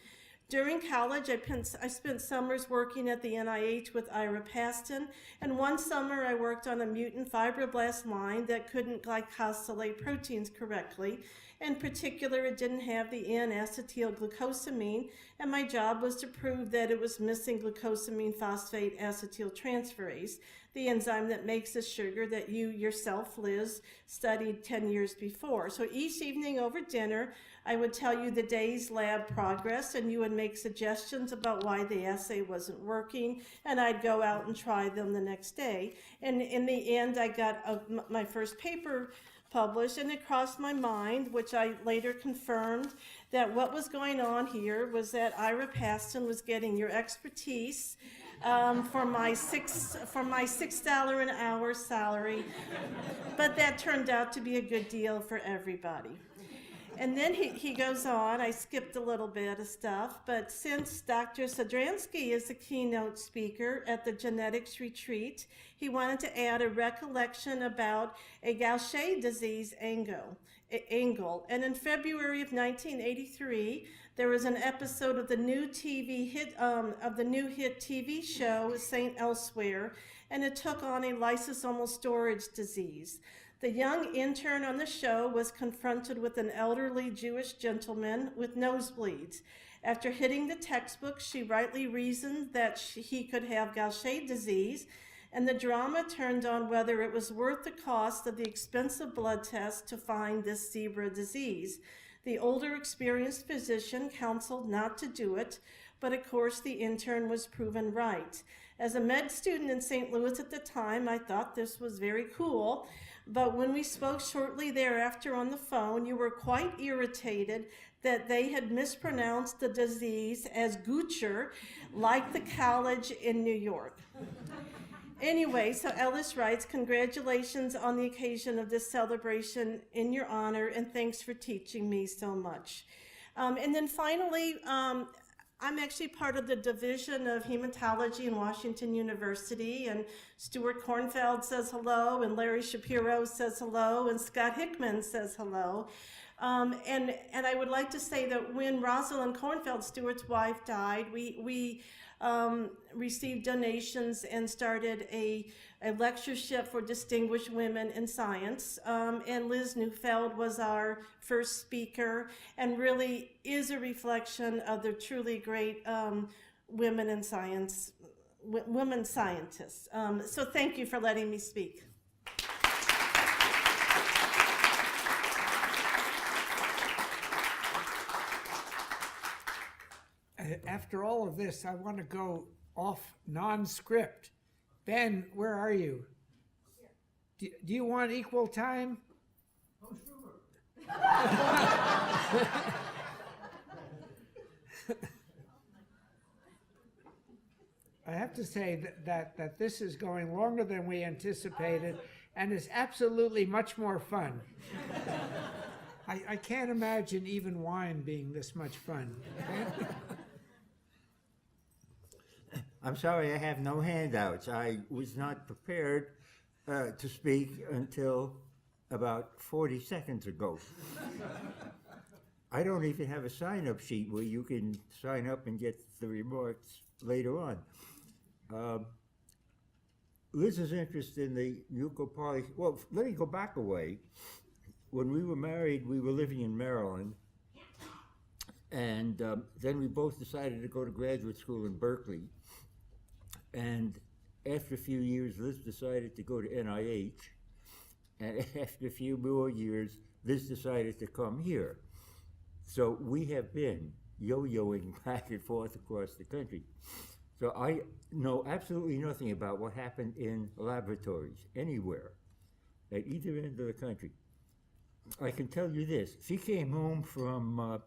During college, I spent summers working at the NIH with Ira Paston, and one summer I worked on a mutant fibroblast line that couldn't glycosylate proteins correctly. In particular, it didn't have the N-acetylglucosamine, and my job was to prove that it was missing glucosamine phosphate acetyltransferase, the enzyme that makes the sugar that you yourself, Liz, studied 10 years before. So each evening over dinner, I would tell you the day's lab progress, and you would make suggestions about why the assay wasn't working, and I'd go out and try them the next day. And in the end, I got my first paper published, and it crossed my mind, which I later confirmed, that what was going on here was that Ira Paston was getting your expertise for my $6 an hour salary, but that turned out to be a good deal for everybody. And then he goes on, I skipped a little bit of stuff, but since Dr. Sadransky is the keynote speaker at the genetics retreat, he wanted to add a recollection about a Gaucher disease angle. And in February of 1983, there was an episode of the new hit TV show St. Elsewhere, and it took on a lysosomal storage disease. The young intern on the show was confronted with an elderly Jewish gentleman with nosebleeds. After hitting the textbook, she rightly reasoned that he could have Gaucher disease, and the drama turned on whether it was worth the cost of the expensive blood test to find this zebra disease. The older, experienced physician counseled not to do it, but of course the intern was proven right. As a med student in St. Louis at the time, I thought this was very cool. But when we spoke shortly thereafter on the phone, you were quite irritated that they had mispronounced the disease as Gucher, like the college in New York. Anyway, so Ellis writes, congratulations on the occasion of this celebration in your honor, and thanks for teaching me so much. And then finally, I'm actually part of the Division of Hematology in Washington University, and Stuart Kornfeld says hello, and Larry Shapiro says hello, and Scott Hickman says hello. And I would like to say that when Rosalind Kornfeld, Stuart's wife, died, we received donations and started a lectureship for distinguished women in science. And Liz Neufeld was our first speaker, and really is a reflection of the truly great women in science, women scientists. So thank you for letting me speak. After all of this, I want to go off non-script. Ben, where are you? Do you want equal time? Oh, sure. I have to say that this is going longer than we anticipated, and is absolutely much more fun. I can't imagine even wine being this much fun. I'm sorry I have no handouts. I was not prepared to speak until about 40 seconds ago. I don't even have a sign-up sheet where you can sign up and get the remarks later on. Liz's interest in the mucopoly, well, let me go back a way. When we were married, we were living in Maryland, and then we both decided to go to graduate school in Berkeley. And after a few years, Liz decided to go to NIH, and after a few more years, Liz decided to come here. So we have been yo-yoing back and forth across the country. So I know absolutely nothing about what happened in laboratories anywhere at either end of the country. I can tell you this. She came home from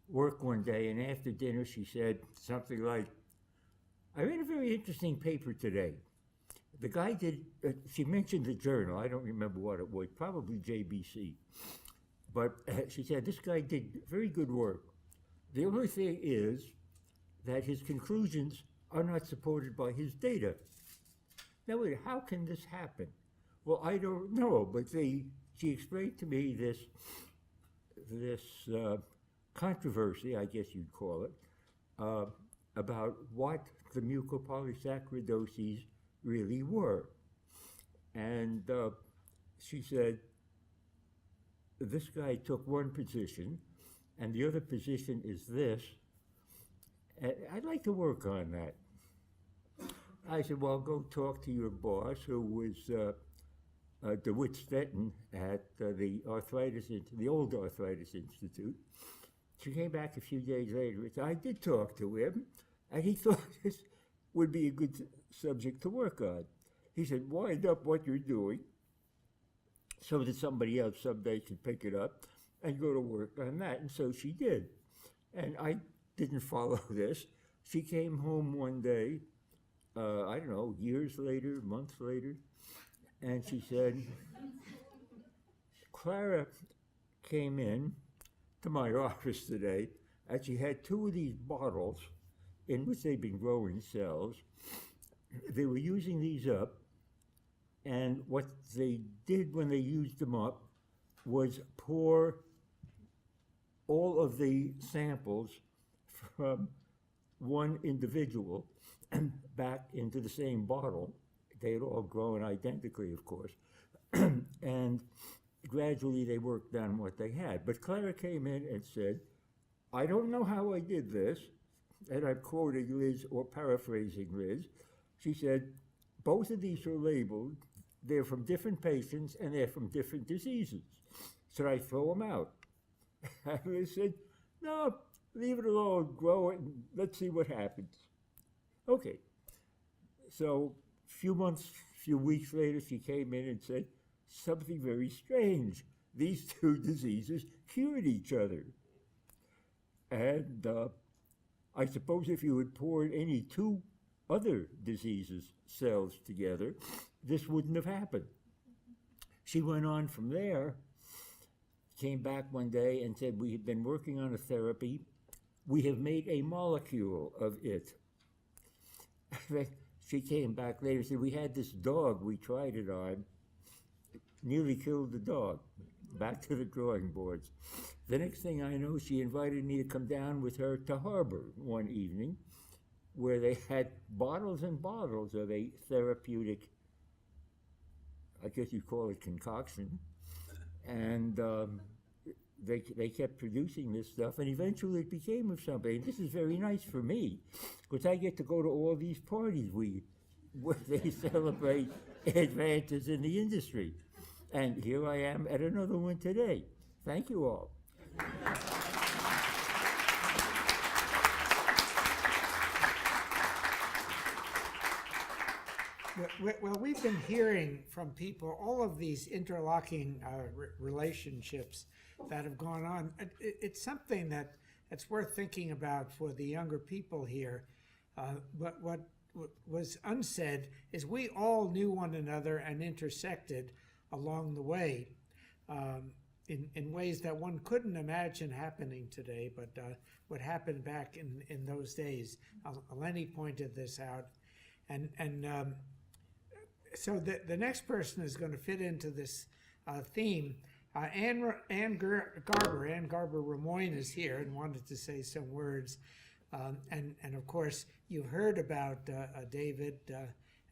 work one day, and after dinner she said something like, I read a very interesting paper today. The guy did, she mentioned the journal, I don't remember what it was, probably JBC. But she said, this guy did very good work. The only thing is that his conclusions are not supported by his data. Now wait, how can this happen? Well, I don't know, but she explained to me this controversy, I guess you'd call it, about what the mucopolysaccharidoses really were. And she said, this guy took one position, and the other position is this. I'd like to work on that. I said, well, go talk to your boss, who was DeWitt Stetton at the old Arthritis Institute. She came back a few days later and said, I did talk to him, and he thought this would be a good subject to work on. He said, wind up what you're doing, so that somebody else someday could pick it up and go to work on that. And so she did. And I didn't follow this. She came home one day, I don't know, years later, months later, and she said, Clara came in to my office today, and she had 2 of these bottles in which they'd been growing cells. They were using these up, and what they did when they used them up was pour all of the samples from one individual back into the same bottle. They had all grown identically, of course. And gradually they worked on what they had. But Clara came in and said, I don't know how I did this, and I'm quoting Liz or paraphrasing Liz. She said, both of these are labeled, they're from different patients and they're from different diseases. Should I throw them out? And Liz said, no, leave it alone, grow it, and let's see what happens. Okay. So a few weeks later, she came in and said, something very strange. These 2 diseases cured each other. And I suppose if you had poured any 2 other diseases' cells together, this wouldn't have happened. She went on from there, came back one day and said, we have been working on a therapy. We have made a molecule of it. She came back later and said, we had this dog we tried it on, nearly killed the dog. Back to the drawing boards. The next thing I know, she invited me to come down with her to Harbor one evening, where they had bottles and bottles of a therapeutic, I guess you'd call it concoction, and they kept producing this stuff, and eventually it became of something. And this is very nice for me, because I get to go to all these parties where they celebrate advances in the industry. And here I am at another one today. Thank you all. Well, we've been hearing from people all of these interlocking relationships that have gone on. It's something that's worth thinking about for the younger people here. But what was unsaid is we all knew one another and intersected along the way in ways that one couldn't imagine happening today, but what happened back in those days. Lenny pointed this out. And so the next person is going to fit into this theme. Ann Garber Ramoyne is here and wanted to say some words. And of course, you've heard about David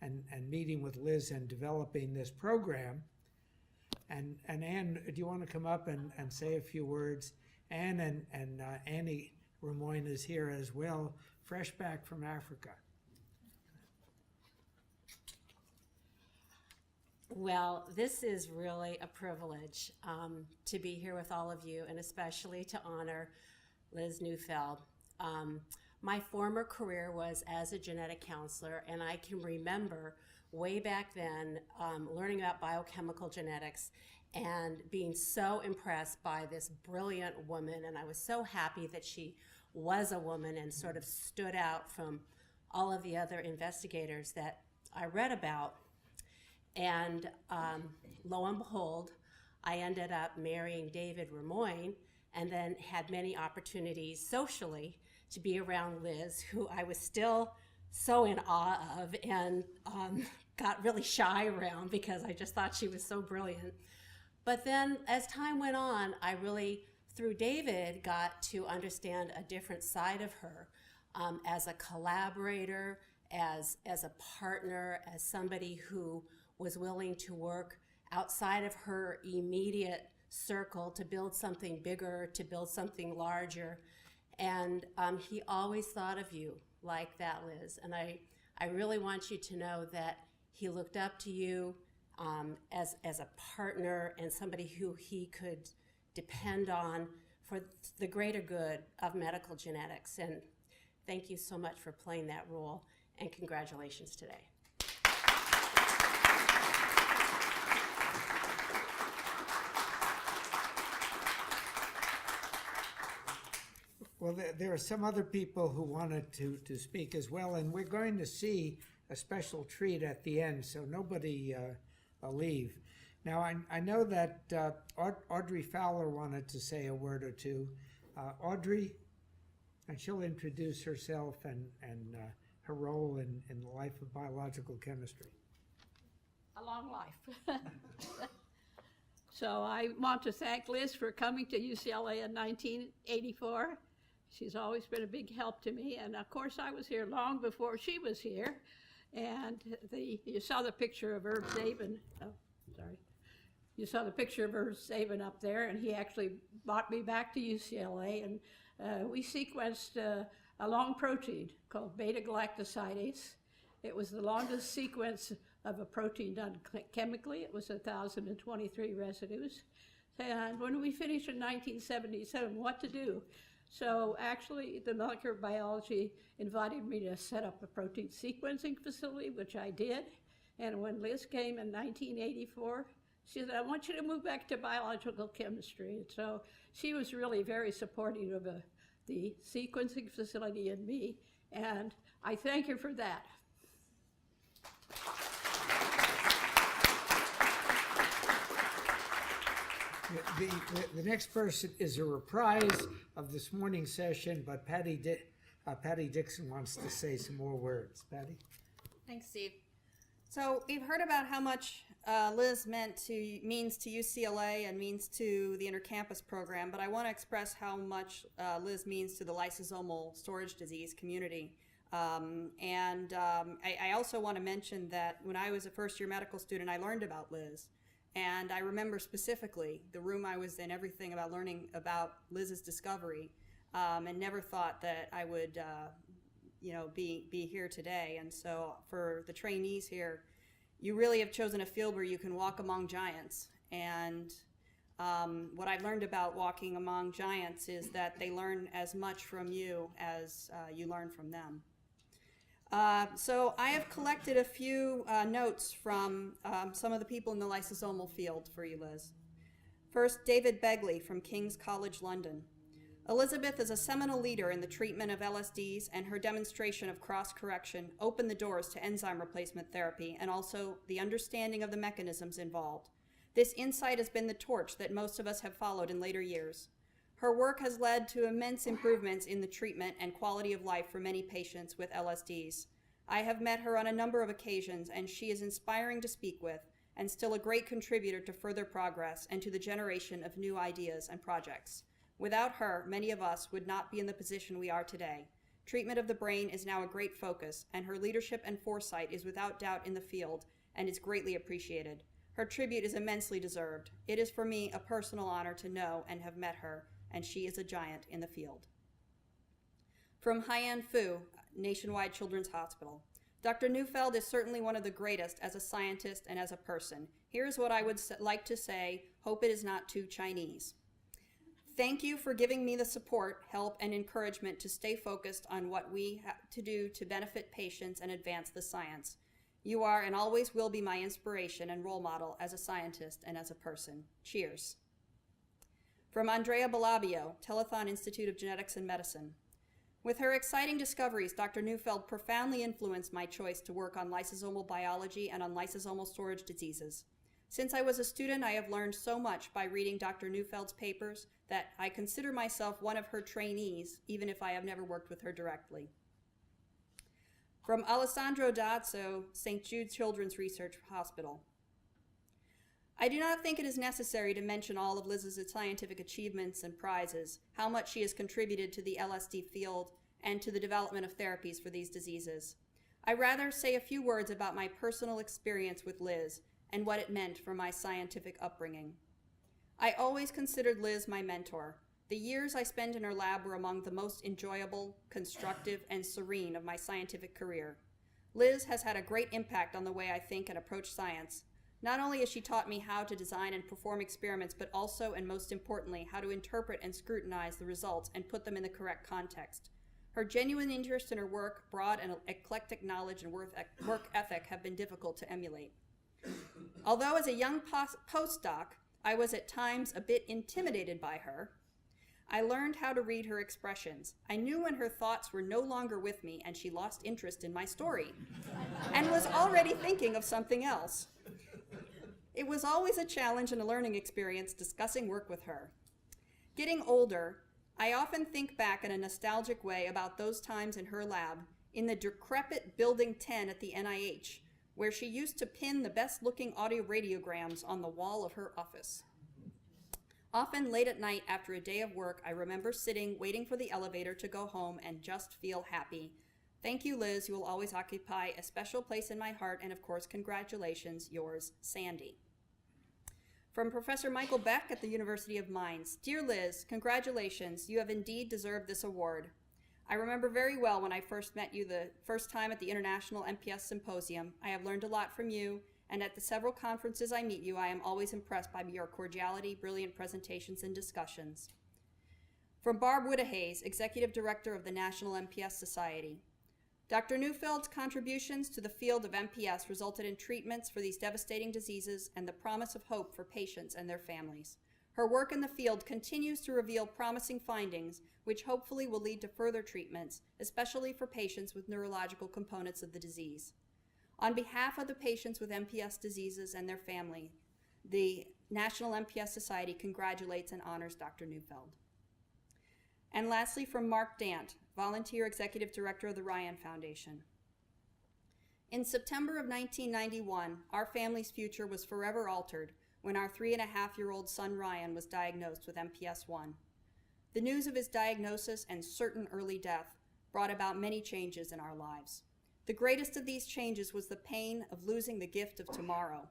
and meeting with Liz and developing this program. And Ann, do you want to come up and say a few words? Ann and Annie Ramoyne is here as well, fresh back from Africa. Well, this is really a privilege to be here with all of you, and especially to honor Liz Neufeld. My former career was as a genetic counselor, and I can remember way back then learning about biochemical genetics and being so impressed by this brilliant woman, and I was so happy that she was a woman and sort of stood out from all of the other investigators that I read about. And lo and behold, I ended up marrying David Ramoyne and then had many opportunities socially to be around Liz, who I was still so in awe of and got really shy around because I just thought she was so brilliant. But then as time went on, I really, through David, got to understand a different side of her as a collaborator, as a partner, as somebody who was willing to work outside of her immediate circle to build something bigger, to build something larger. And he always thought of you like that, Liz. And I really want you to know that he looked up to you as a partner and somebody who he could depend on for the greater good of medical genetics. And thank you so much for playing that role, and congratulations today. Well, there are some other people who wanted to speak as well, and we're going to see a special treat at the end, so nobody leave. Now, I know that Audrey Fowler wanted to say a word or two. Audrey, and she'll introduce herself and her role in the life of biological chemistry. A long life. So I want to thank Liz for coming to UCLA in 1984. She's always been a big help to me, and of course I was here long before she was here. And you saw the picture of Irv Zabin. Oh, sorry. You saw the picture of Irv Zabin up there, and he actually brought me back to UCLA, and we sequenced a long protein called beta-galactosidase. It was the longest sequence of a protein done chemically. It was 1,023 residues. And when we finished in 1977, what to do? So actually, the molecular biology invited me to set up a protein sequencing facility, which I did. And when Liz came in 1984, she said, I want you to move back to biological chemistry. And so she was really very supportive of the sequencing facility and me, and I thank her for that. The next person is a reprise of this morning's session, but Patty Dixon wants to say some more words. Patty? Thanks, Steve. So we've heard about how much Liz means to UCLA and means to the intercampus program, but I want to express how much Liz means to the lysosomal storage disease community. I also want to mention that when I was a first-year medical student, I learned about Liz. And I remember specifically the room I was in, everything about learning about Liz's discovery, and never thought that I would be here today. And so for the trainees here, you really have chosen a field where you can walk among giants. And what I've learned about walking among giants is that they learn as much from you as you learn from them. So I have collected a few notes from some of the people in the lysosomal field for you, Liz. First, David Begley from King's College London. Elizabeth is a seminal leader in the treatment of LSDs, and her demonstration of cross-correction opened the doors to enzyme replacement therapy and also the understanding of the mechanisms involved. This insight has been the torch that most of us have followed in later years. Her work has led to immense improvements in the treatment and quality of life for many patients with LSDs. I have met her on a number of occasions, and she is inspiring to speak with and still a great contributor to further progress and to the generation of new ideas and projects. Without her, many of us would not be in the position we are today. Treatment of the brain is now a great focus, and her leadership and foresight is without doubt in the field and is greatly appreciated. Her tribute is immensely deserved. It is for me a personal honor to know and have met her, and she is a giant in the field. From Haiyan Fu, Nationwide Children's Hospital. Dr. Neufeld is certainly one of the greatest as a scientist and as a person. Here's what I would like to say, hope it is not too Chinese. Thank you for giving me the support, help, and encouragement to stay focused on what we have to do to benefit patients and advance the science. You are and always will be my inspiration and role model as a scientist and as a person. Cheers. From Andrea Balabio, Telethon Institute of Genetics and Medicine. With her exciting discoveries, Dr. Neufeld profoundly influenced my choice to work on lysosomal biology and on lysosomal storage diseases. Since I was a student, I have learned so much by reading Dr. Neufeld's papers that I consider myself one of her trainees, even if I have never worked with her directly. From Alessandro Dazzo, St. Jude Children's Research Hospital. I do not think it is necessary to mention all of Liz's scientific achievements and prizes, how much she has contributed to the LSD field and to the development of therapies for these diseases. I rather say a few words about my personal experience with Liz and what it meant for my scientific upbringing. I always considered Liz my mentor. The years I spent in her lab were among the most enjoyable, constructive, and serene of my scientific career. Liz has had a great impact on the way I think and approach science. Not only has she taught me how to design and perform experiments, but also, and most importantly, how to interpret and scrutinize the results and put them in the correct context. Her genuine interest in her work, broad and eclectic knowledge, and work ethic have been difficult to emulate. Although as a young postdoc, I was at times a bit intimidated by her, I learned how to read her expressions. I knew when her thoughts were no longer with me and she lost interest in my story and was already thinking of something else. It was always a challenge and a learning experience discussing work with her. Getting older, I often think back in a nostalgic way about those times in her lab in the decrepit Building 10 at the NIH, where she used to pin the best-looking audio radiograms on the wall of her office. Often late at night after a day of work, I remember sitting, waiting for the elevator to go home and just feel happy. Thank you, Liz. You will always occupy a special place in my heart, and of course, congratulations, yours, Sandy. From Professor Michael Beck at the University of Mainz. Dear Liz, congratulations. You have indeed deserved this award. I remember very well when I first met you the first time at the International MPS Symposium. I have learned a lot from you, and at the several conferences I meet you, I am always impressed by your cordiality, brilliant presentations, and discussions. From Barb Whittahays, Executive Director of the National MPS Society. Dr. Neufeld's contributions to the field of MPS resulted in treatments for these devastating diseases and the promise of hope for patients and their families. Her work in the field continues to reveal promising findings, which hopefully will lead to further treatments, especially for patients with neurological components of the disease. On behalf of the patients with MPS diseases and their family, the National MPS Society congratulates and honors Dr. Neufeld. And lastly, from Mark Dant, Volunteer Executive Director of the Ryan Foundation. In September of 1991, our family's future was forever altered when our 3.5-year-old son Ryan was diagnosed with MPS I. The news of his diagnosis and certain early death brought about many changes in our lives. The greatest of these changes was the pain of losing the gift of tomorrow.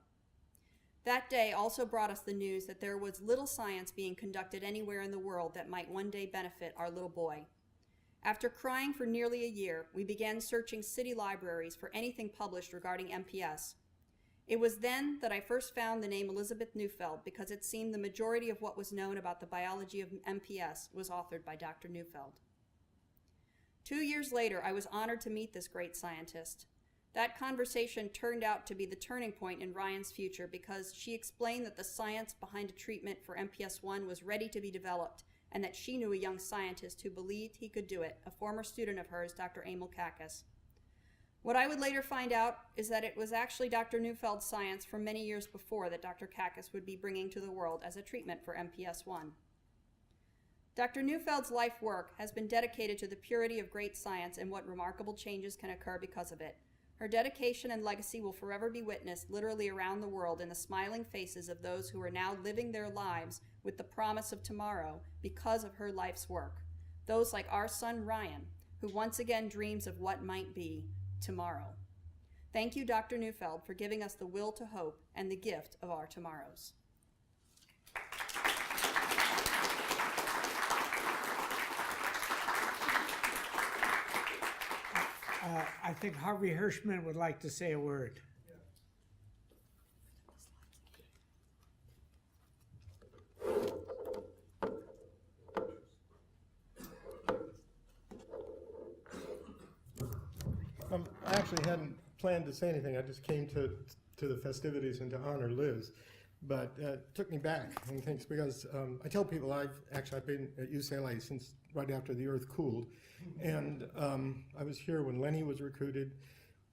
That day also brought us the news that there was little science being conducted anywhere in the world that might one day benefit our little boy. After crying for nearly a year, we began searching city libraries for anything published regarding MPS. It was then that I first found the name Elizabeth Neufeld because it seemed the majority of what was known about the biology of MPS was authored by Dr. Neufeld. 2 years later, I was honored to meet this great scientist. That conversation turned out to be the turning point in Ryan's future because she explained that the science behind a treatment for MPS I was ready to be developed and that she knew a young scientist who believed he could do it, a former student of hers, Dr. Emil Kakas. What I would later find out is that it was actually Dr. Neufeld's science from many years before that Dr. Kakas would be bringing to the world as a treatment for MPS I. Dr. Neufeld's life work has been dedicated to the purity of great science and what remarkable changes can occur because of it. Her dedication and legacy will forever be witnessed literally around the world in the smiling faces of those who are now living their lives with the promise of tomorrow because of her life's work. Those like our son Ryan, who once again dreams of what might be tomorrow. Thank you, Dr. Neufeld, for giving us the will to hope and the gift of our tomorrows. I think Harvey Hirschman would like to say a word. I actually hadn't planned to say anything. I just came to the festivities and to honor Liz. But it took me back and things because I tell people I've been at UCLA since right after the earth cooled. And I was here when Lenny was recruited,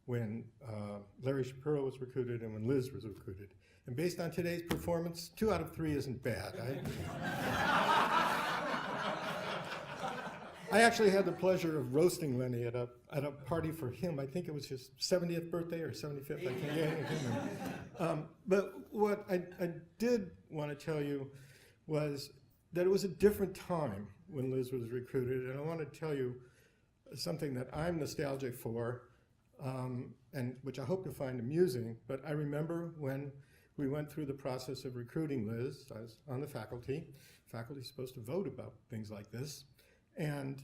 when Larry Shapiro was recruited, and when Liz was recruited. And based on today's performance, 2 out of 3 isn't bad. I actually had the pleasure of roasting Lenny at a party for him. I think it was his 70th birthday or 75th. I can't remember. But what I did want to tell you was that it was a different time when Liz was recruited, and I want to tell you something that I'm nostalgic for, and which I hope you'll find amusing. But I remember when we went through the process of recruiting Liz. I was on the faculty. Faculty's supposed to vote about things like this. And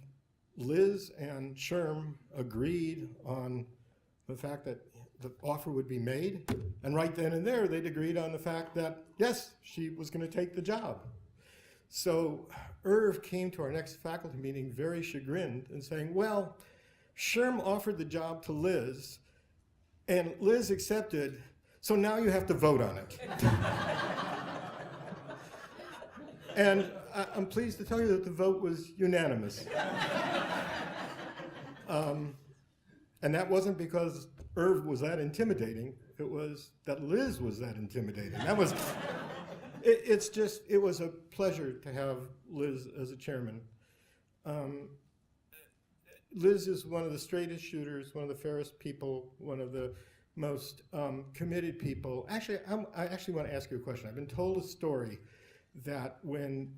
Liz and Sherm agreed on the fact that the offer would be made. And right then and there, they'd agreed on the fact that, yes, she was going to take the job. So Irv came to our next faculty meeting very chagrined and saying, well, Sherm offered the job to Liz, and Liz accepted, so now you have to vote on it. And I'm pleased to tell you that the vote was unanimous. And that wasn't because Irv was that intimidating. It was that Liz was that intimidating. That was, it was a pleasure to have Liz as a chairman. Liz is one of the straightest shooters, one of the fairest people, one of the most committed people. Actually, I actually want to ask you a question. I've been told a story that when,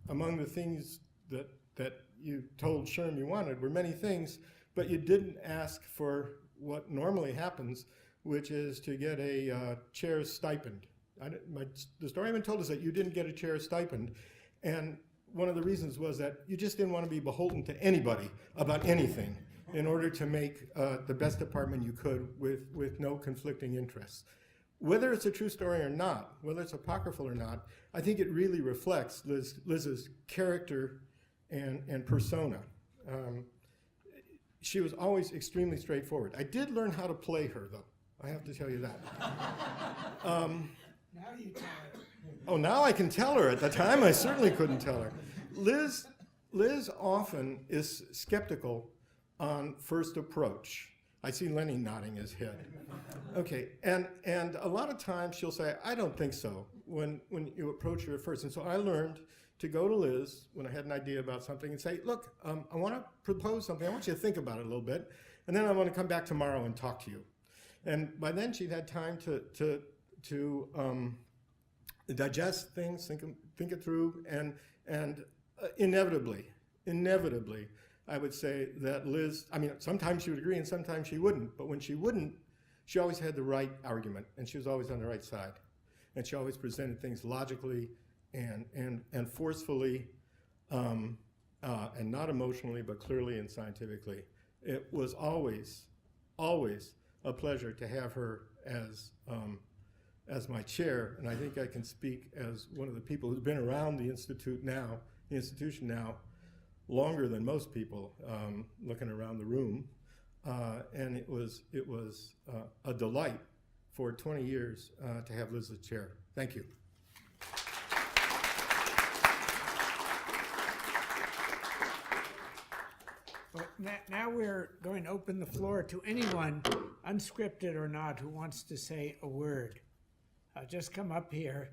among the things that you told Sherm you wanted were many things, but you didn't ask for what normally happens, which is to get a chair's stipend. The story I've been told is that you didn't get a chair's stipend, and one of the reasons was that you just didn't want to be beholden to anybody about anything in order to make the best department you could with no conflicting interests. Whether it's a true story or not, whether it's apocryphal or not, I think it really reflects Liz's character and persona. She was always extremely straightforward. I did learn how to play her, though. I have to tell you that. Now you tell her. Oh, now I can tell her. At the time, I certainly couldn't tell her. Liz often is skeptical on first approach. I see Lenny nodding his head. Okay, and a lot of times she'll say, I don't think so, when you approach her at first. And so I learned to go to Liz when I had an idea about something and say, look, I want to propose something. I want you to think about it a little bit, and then I want to come back tomorrow and talk to you. And by then she'd had time to digest things, think it through, and inevitably, I would say that Liz, I mean, sometimes she would agree and sometimes she wouldn't, but when she wouldn't, she always had the right argument, and she was always on the right side. And she always presented things logically and forcefully, and not emotionally, but clearly and scientifically. It was always a pleasure to have her as my chair, and I think I can speak as one of the people who's been around the institution now, longer than most people, looking around the room, and it was a delight for 20 years to have Liz as chair. Thank you. Well, now we're going to open the floor to anyone, unscripted or not, who wants to say a word. Just come up here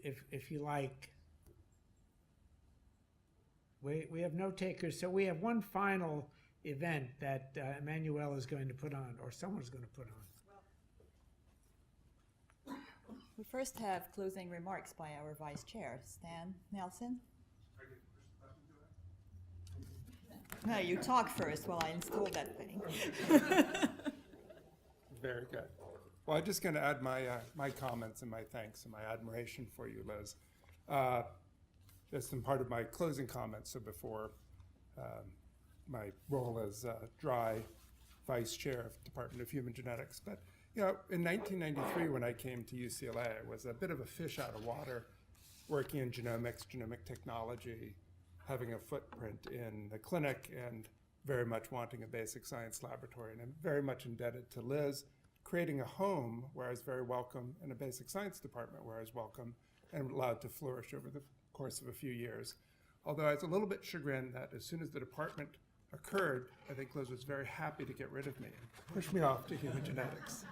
if you like. We have no takers, so we have one final event that Emmanuel is going to put on, or someone's going to put on. We first have closing remarks by our vice chair, Stan Nelson. No, you talk first while I install that thing. Very good. Well, I'm just going to add my comments and my thanks and my admiration for you, Liz. That's some part of my closing comments. So before my role as dry vice chair of the Department of Human Genetics. But you know, in 1993, when I came to UCLA, I was a bit of a fish out of water, working in genomics, genomic technology, having a footprint in the clinic, and very much wanting a basic science laboratory. And I'm very much indebted to Liz, creating a home where I was very welcome, and a basic science department where I was welcome and allowed to flourish over the course of a few years. Although I was a little bit chagrined that as soon as the department occurred, I think Liz was very happy to get rid of me and push me off to human genetics.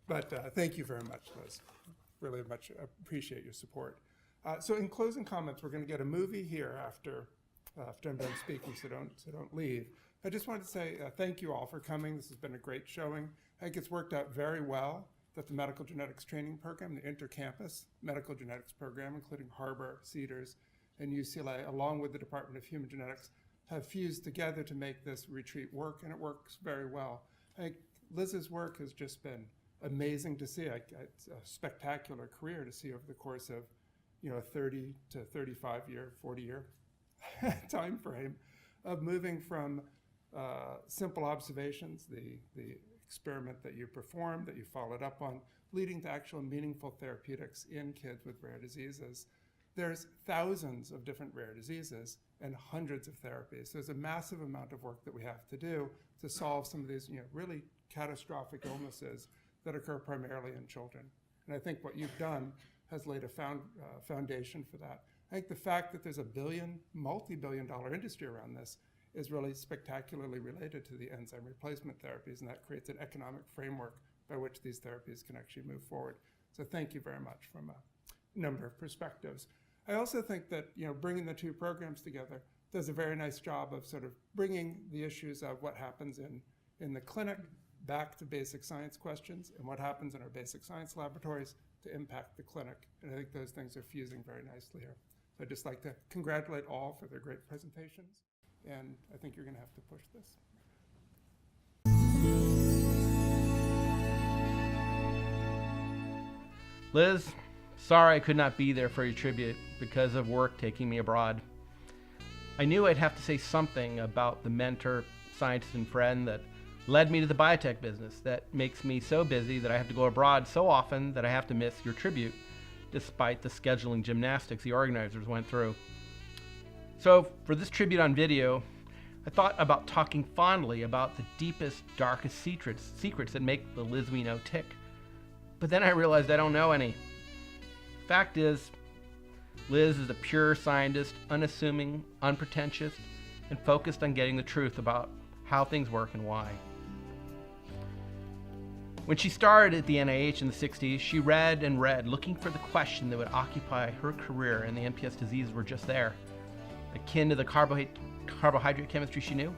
But thank you very much, Liz. Really much appreciate your support. So in closing comments, we're going to get a movie here after I'm done speaking, so don't leave. I just wanted to say thank you all for coming. This has been a great showing. I think it's worked out very well that the Medical Genetics Training Program, the Intercampus Medical Genetics Program, including Harbor, Cedars, and UCLA, along with the Department of Human Genetics, have fused together to make this retreat work, and it works very well. I think Liz's work has just been amazing to see. It's a spectacular career to see over the course of, you know, a 30 to 35 year, 40 year time frame of moving from simple observations, the experiment that you performed, that you followed up on, leading to actual meaningful therapeutics in kids with rare diseases. There's thousands of different rare diseases and hundreds of therapies. There's a massive amount of work that we have to do to solve some of these, you know, really catastrophic illnesses that occur primarily in children. And I think what you've done has laid a foundation for that. I think the fact that there's a multi-billion-dollar industry around this is really spectacularly related to the enzyme replacement therapies, and that creates an economic framework by which these therapies can actually move forward. So thank you very much from a number of perspectives. I also think that bringing the two programs together does a very nice job of sort of bringing the issues of what happens in the clinic back to basic science questions and what happens in our basic science laboratories to impact the clinic. And I think those things are fusing very nicely here. So I'd just like to congratulate all for their great presentations. And I think you're going to have to push this. Liz, sorry I could not be there for your tribute because of work taking me abroad. I knew I'd have to say something about the mentor, scientist, and friend that led me to the biotech business that makes me so busy that I have to go abroad so often that I have to miss your tribute, despite the scheduling gymnastics the organizers went through. So for this tribute on video, I thought about talking fondly about the deepest, darkest secrets that make the Liz we know tick. But then I realized I don't know any. Fact is, Liz is a pure scientist, unassuming, unpretentious, and focused on getting the truth about how things work and why. When she started at the NIH in the 60s, she read and read, looking for the question that would occupy her career, and the MPS diseases were just there, akin to the carbohydrate chemistry she knew,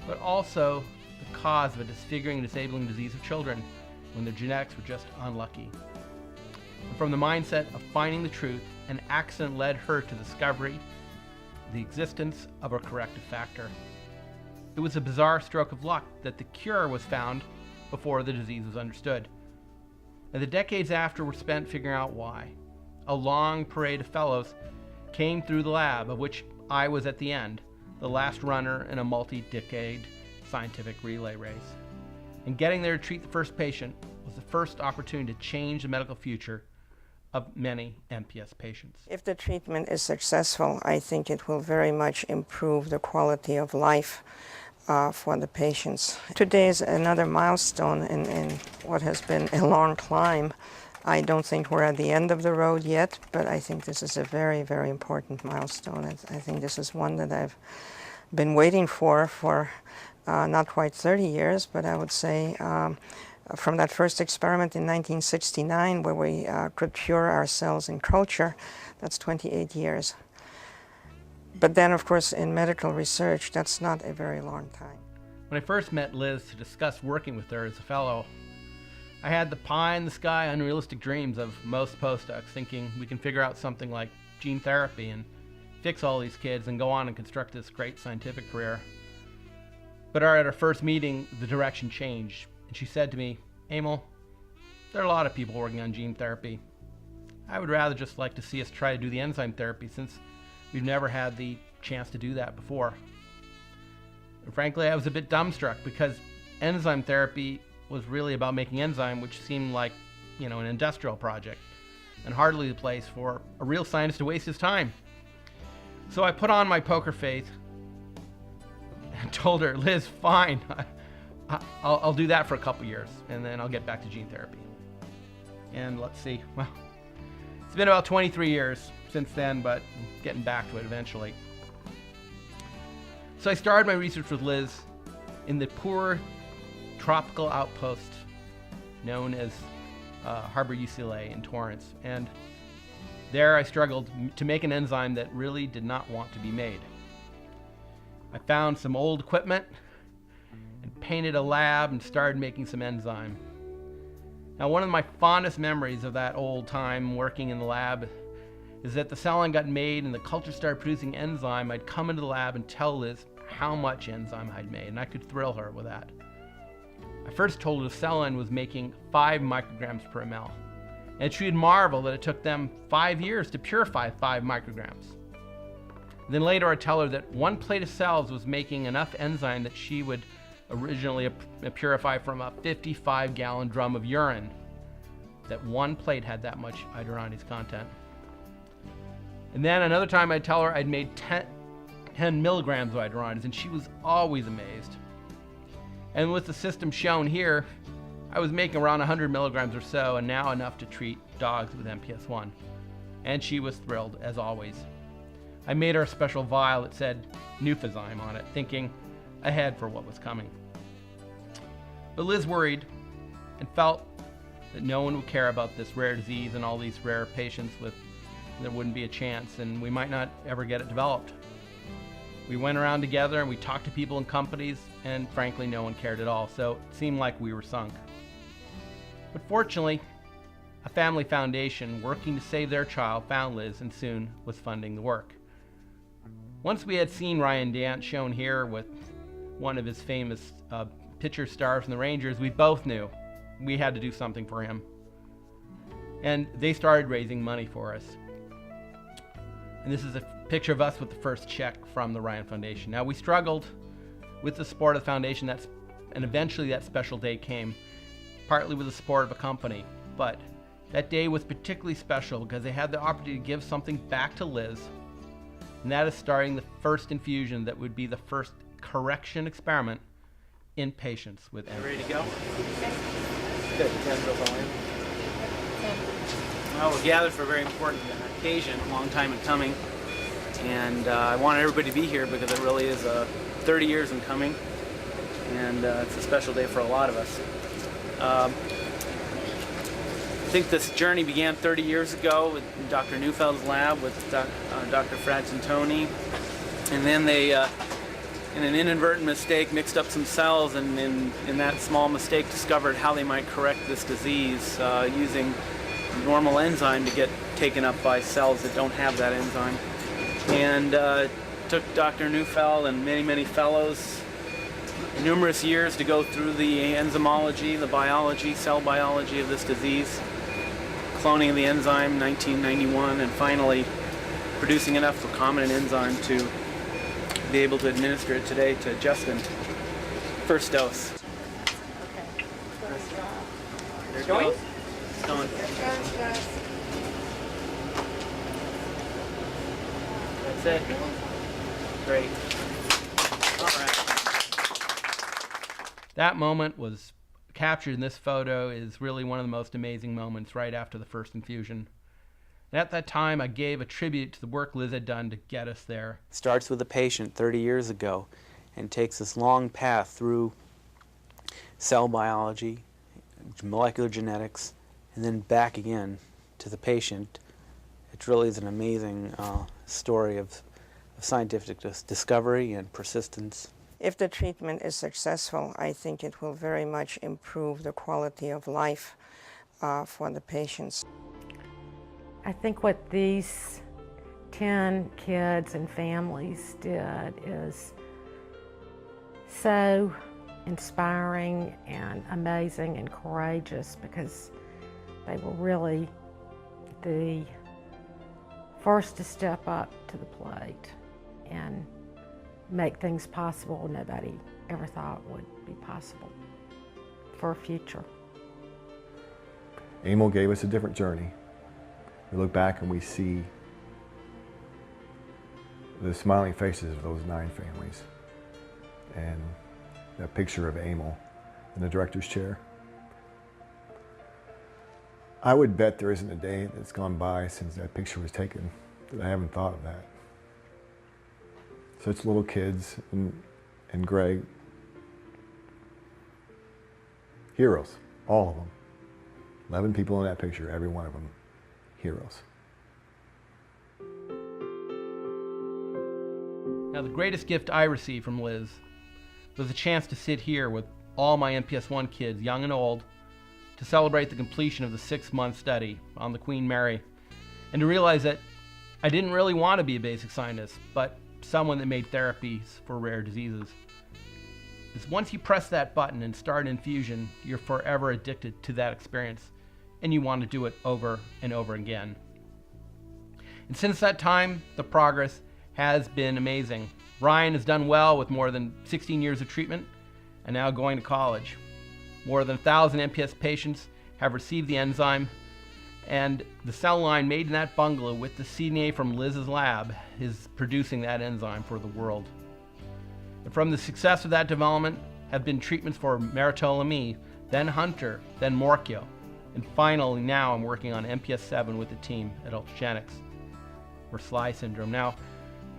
but also the cause of a disfiguring and disabling disease of children when their genetics were just unlucky. And from the mindset of finding the truth, an accident led her to discovery the existence of a corrective factor. It was a bizarre stroke of luck that the cure was found before the disease was understood. And the decades after were spent figuring out why. A long parade of fellows came through the lab, of which I was at the end, the last runner in a multi-decade scientific relay race. And getting there to treat the first patient was the first opportunity to change the medical future of many MPS patients. If the treatment is successful, I think it will very much improve the quality of life for the patients. Today is another milestone in what has been a long climb. I don't think we're at the end of the road yet, but I think this is a very, very important milestone. I think this is one that I've been waiting for not quite 30 years, but I would say from that first experiment in 1969 where we could cure our cells in culture, that's 28 years. But then, of course, in medical research, that's not a very long time. When I first met Liz to discuss working with her as a fellow, I had the pie-in-the-sky, unrealistic dreams of most postdocs, thinking we can figure out something like gene therapy and fix all these kids and go on and construct this great scientific career. But at our first meeting, the direction changed, and she said to me, "Emil, there are a lot of people working on gene therapy. I would rather just like to see us try to do the enzyme therapy since we've never had the chance to do that before." And frankly, I was a bit dumbstruck because enzyme therapy was really about making enzyme, which seemed like, an industrial project and hardly the place for a real scientist to waste his time. So I put on my poker face and told her, "Liz, fine, I'll do that for a couple years and then I'll get back to gene therapy." And let's see, well, it's been about 23 years since then, but I'm getting back to it eventually. So I started my research with Liz in the poor tropical outpost known as Harbor UCLA in Torrance. And there I struggled to make an enzyme that really did not want to be made. I found some old equipment and painted a lab and started making some enzyme. Now, one of my fondest memories of that old time working in the lab is that the cell line got made and the culture started producing enzyme. I'd come into the lab and tell Liz how much enzyme I'd made, and I could thrill her with that. I first told her the cell line was making 5 micrograms per ml, and she'd marvel that it took them 5 years to purify 5 micrograms. Then later I'd tell her that 1 plate of cells was making enough enzyme that she would originally purify from a 55-gallon drum of urine. That 1 plate had that much hyaluronidase content. And then another time I'd tell her I'd made 10 milligrams of hyaluronidase, and she was always amazed. And with the system shown here, I was making around 100 milligrams or so, and now enough to treat dogs with MPS I, and she was thrilled, as always. I made her a special vial that said Neufeld on it, thinking ahead for what was coming. But Liz worried and felt that no one would care about this rare disease and all these rare patients there wouldn't be a chance, and we might not ever get it developed. We went around together and we talked to people and companies, and frankly, no one cared at all, so it seemed like we were sunk. But fortunately, a family foundation working to save their child found Liz and soon was funding the work. Once we had seen Ryan Dance shown here with one of his famous pitcher stars from the Rangers, we both knew we had to do something for him. And they started raising money for us. And this is a picture of us with the first check from the Ryan Foundation. Now, we struggled with the support of the foundation, and eventually that special day came, partly with the support of a company. But that day was particularly special because they had the opportunity to give something back to Liz, and that is starting the first infusion that would be the first correction experiment in patients with MPS. Ready to go? Good. Well, we're gathered for a very important occasion, a long time in coming, and I wanted everybody to be here because it really is 30 years in coming, and it's a special day for a lot of us. I think this journey began 30 years ago with Dr. Neufeld's lab with Dr. Frazzantoni, and then they, in an inadvertent mistake, mixed up some cells, and in that small mistake discovered how they might correct this disease using normal enzyme to get taken up by cells that don't have that enzyme. And took Dr. Neufeld and many fellows numerous years to go through the enzymology, the biology, cell biology of this disease, cloning of the enzyme in 1991, and finally producing enough recombinant enzyme to be able to administer it today to Justin. First dose. Okay. There it goes. It's going. That's it. Great. All right. That moment was captured in this photo is really one of the most amazing moments right after the first infusion. And at that time, I gave a tribute to the work Liz had done to get us there. It starts with a patient 30 years ago and takes this long path through cell biology, molecular genetics, and then back again to the patient. It really is an amazing story of scientific discovery and persistence. If the treatment is successful, I think it will very much improve the quality of life for the patients. I think what these 10 kids and families did is so inspiring and amazing and courageous, because they were really the first to step up to the plate and make things possible nobody ever thought would be possible for a future. Emil gave us a different journey. We look back and we see the smiling faces of those 9 families and that picture of Emil in the director's chair. I would bet there isn't a day that's gone by since that picture was taken that I haven't thought of that. Such little kids and Greg, heroes, all of them. 11 people in that picture, every one of them, heroes. Now, the greatest gift I received from Liz was the chance to sit here with all my MPS I kids, young and old, to celebrate the completion of the 6-month study on the Queen Mary, and to realize that I didn't really want to be a basic scientist, but someone that made therapies for rare diseases. Because once you press that button and start infusion, you're forever addicted to that experience, and you want to do it over and over again. And since that time, the progress has been amazing. Ryan has done well with more than 16 years of treatment and now going to college. More than 1,000 MPS patients have received the enzyme, and the cell line made in that bungalow with the CDNA from Liz's lab is producing that enzyme for the world. And from the success of that development have been treatments for Meritola-Me, then Hunter, then Morchio. And finally, now I'm working on MPS 7 with the team at Ultragenyx for SLY syndrome. Now,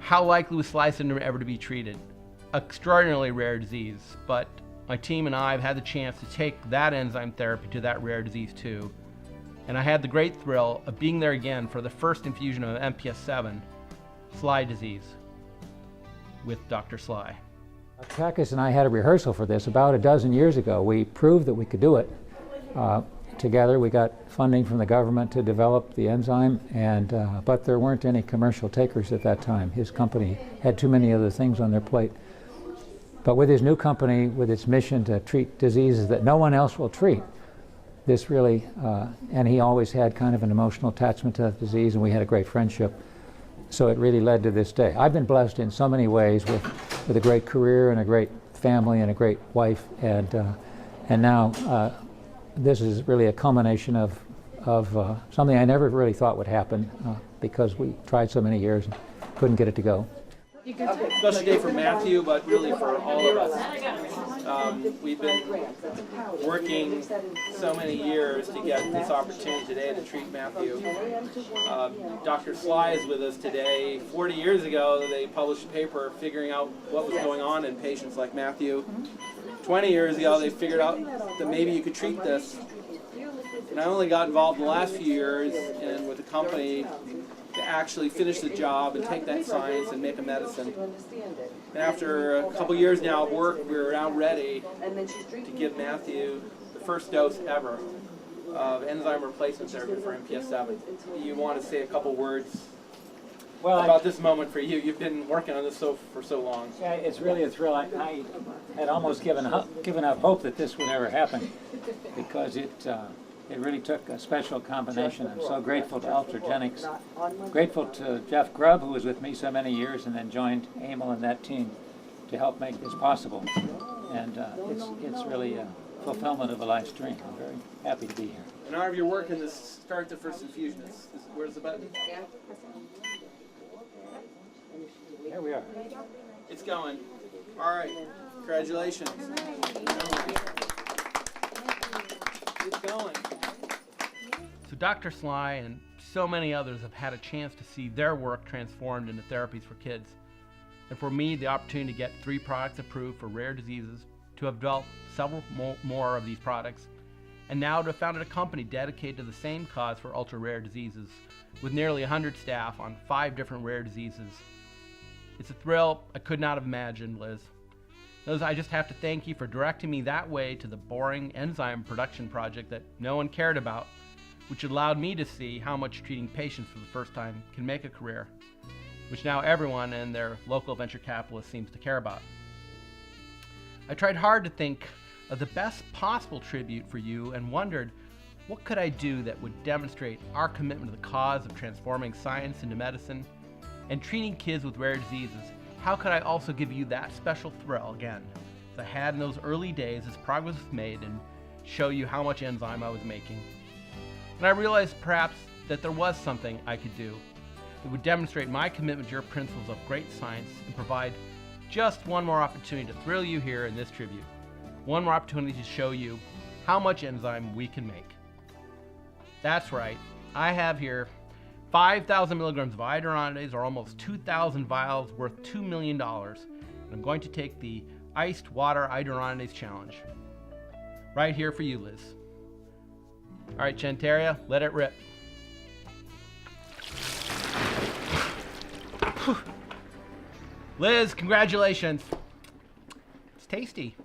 how likely was SLY syndrome ever to be treated? Extraordinarily rare disease, but my team and I have had the chance to take that enzyme therapy to that rare disease too. And I had the great thrill of being there again for the first infusion of MPS 7, SLY disease, with Dr. SLY. Takis and I had a rehearsal for this about a dozen years ago. We proved that we could do it. Together we got funding from the government to develop the enzyme, but there weren't any commercial takers at that time. His company had too many other things on their plate. But with his new company, with its mission to treat diseases that no one else will treat, this really, and he always had kind of an emotional attachment to that disease, and we had a great friendship. So it really led to this day. I've been blessed in so many ways with a great career and a great family and a great wife, and now this is really a culmination of something I never really thought would happen because we tried so many years and couldn't get it to go. Special day for Matthew, but really for all of us. We've been working so many years to get this opportunity today to treat Matthew. Dr. SLY is with us today. 40 years ago, they published a paper figuring out what was going on in patients like Matthew. 20 years ago, they figured out that maybe you could treat this. And I only got involved in the last few years and with the company to actually finish the job and take that science and make a medicine. And after a couple years now of work, we're now ready to give Matthew the first dose ever of enzyme replacement therapy for MPS 7. You want to say a couple words about this moment for you? You've been working on this for so long. Yeah, it's really a thrill. I had almost given up hope that this would ever happen because it really took a special combination. I'm so grateful to Ultragenyx, grateful to Jeff Grubb, who was with me so many years and then joined Emil and that team to help make this possible. And it's really a fulfillment of a life's dream. I'm very happy to be here. In honor of your work in this, start the first infusion. Where's the button? There we are. It's going. All right. Congratulations. It's going. So Dr. SLY and so many others have had a chance to see their work transformed into therapies for kids. And for me, the opportunity to get 3 products approved for rare diseases, to have developed several more of these products, and now to have founded a company dedicated to the same cause for ultra-rare diseases, with nearly 100 staff on 5 different rare diseases. It's a thrill I could not have imagined, Liz. Liz, I just have to thank you for directing me that way to the boring enzyme production project that no one cared about, which allowed me to see how much treating patients for the first time can make a career, which now everyone and their local venture capitalist seems to care about. I tried hard to think of the best possible tribute for you and wondered, what could I do that would demonstrate our commitment to the cause of transforming science into medicine and treating kids with rare diseases? How could I also give you that special thrill again, as I had in those early days as progress was made, and show you how much enzyme I was making? And I realized perhaps that there was something I could do that would demonstrate my commitment to your principles of great science and provide just one more opportunity to thrill you here in this tribute. One more opportunity to show you how much enzyme we can make. That's right, I have here 5,000 milligrams of iduronidase, or almost 2,000 vials worth $2 million. And I'm going to take the iced water iduronidase challenge. Right here for you, Liz. All right, Chantaria, let it rip. Liz, congratulations. It's tasty.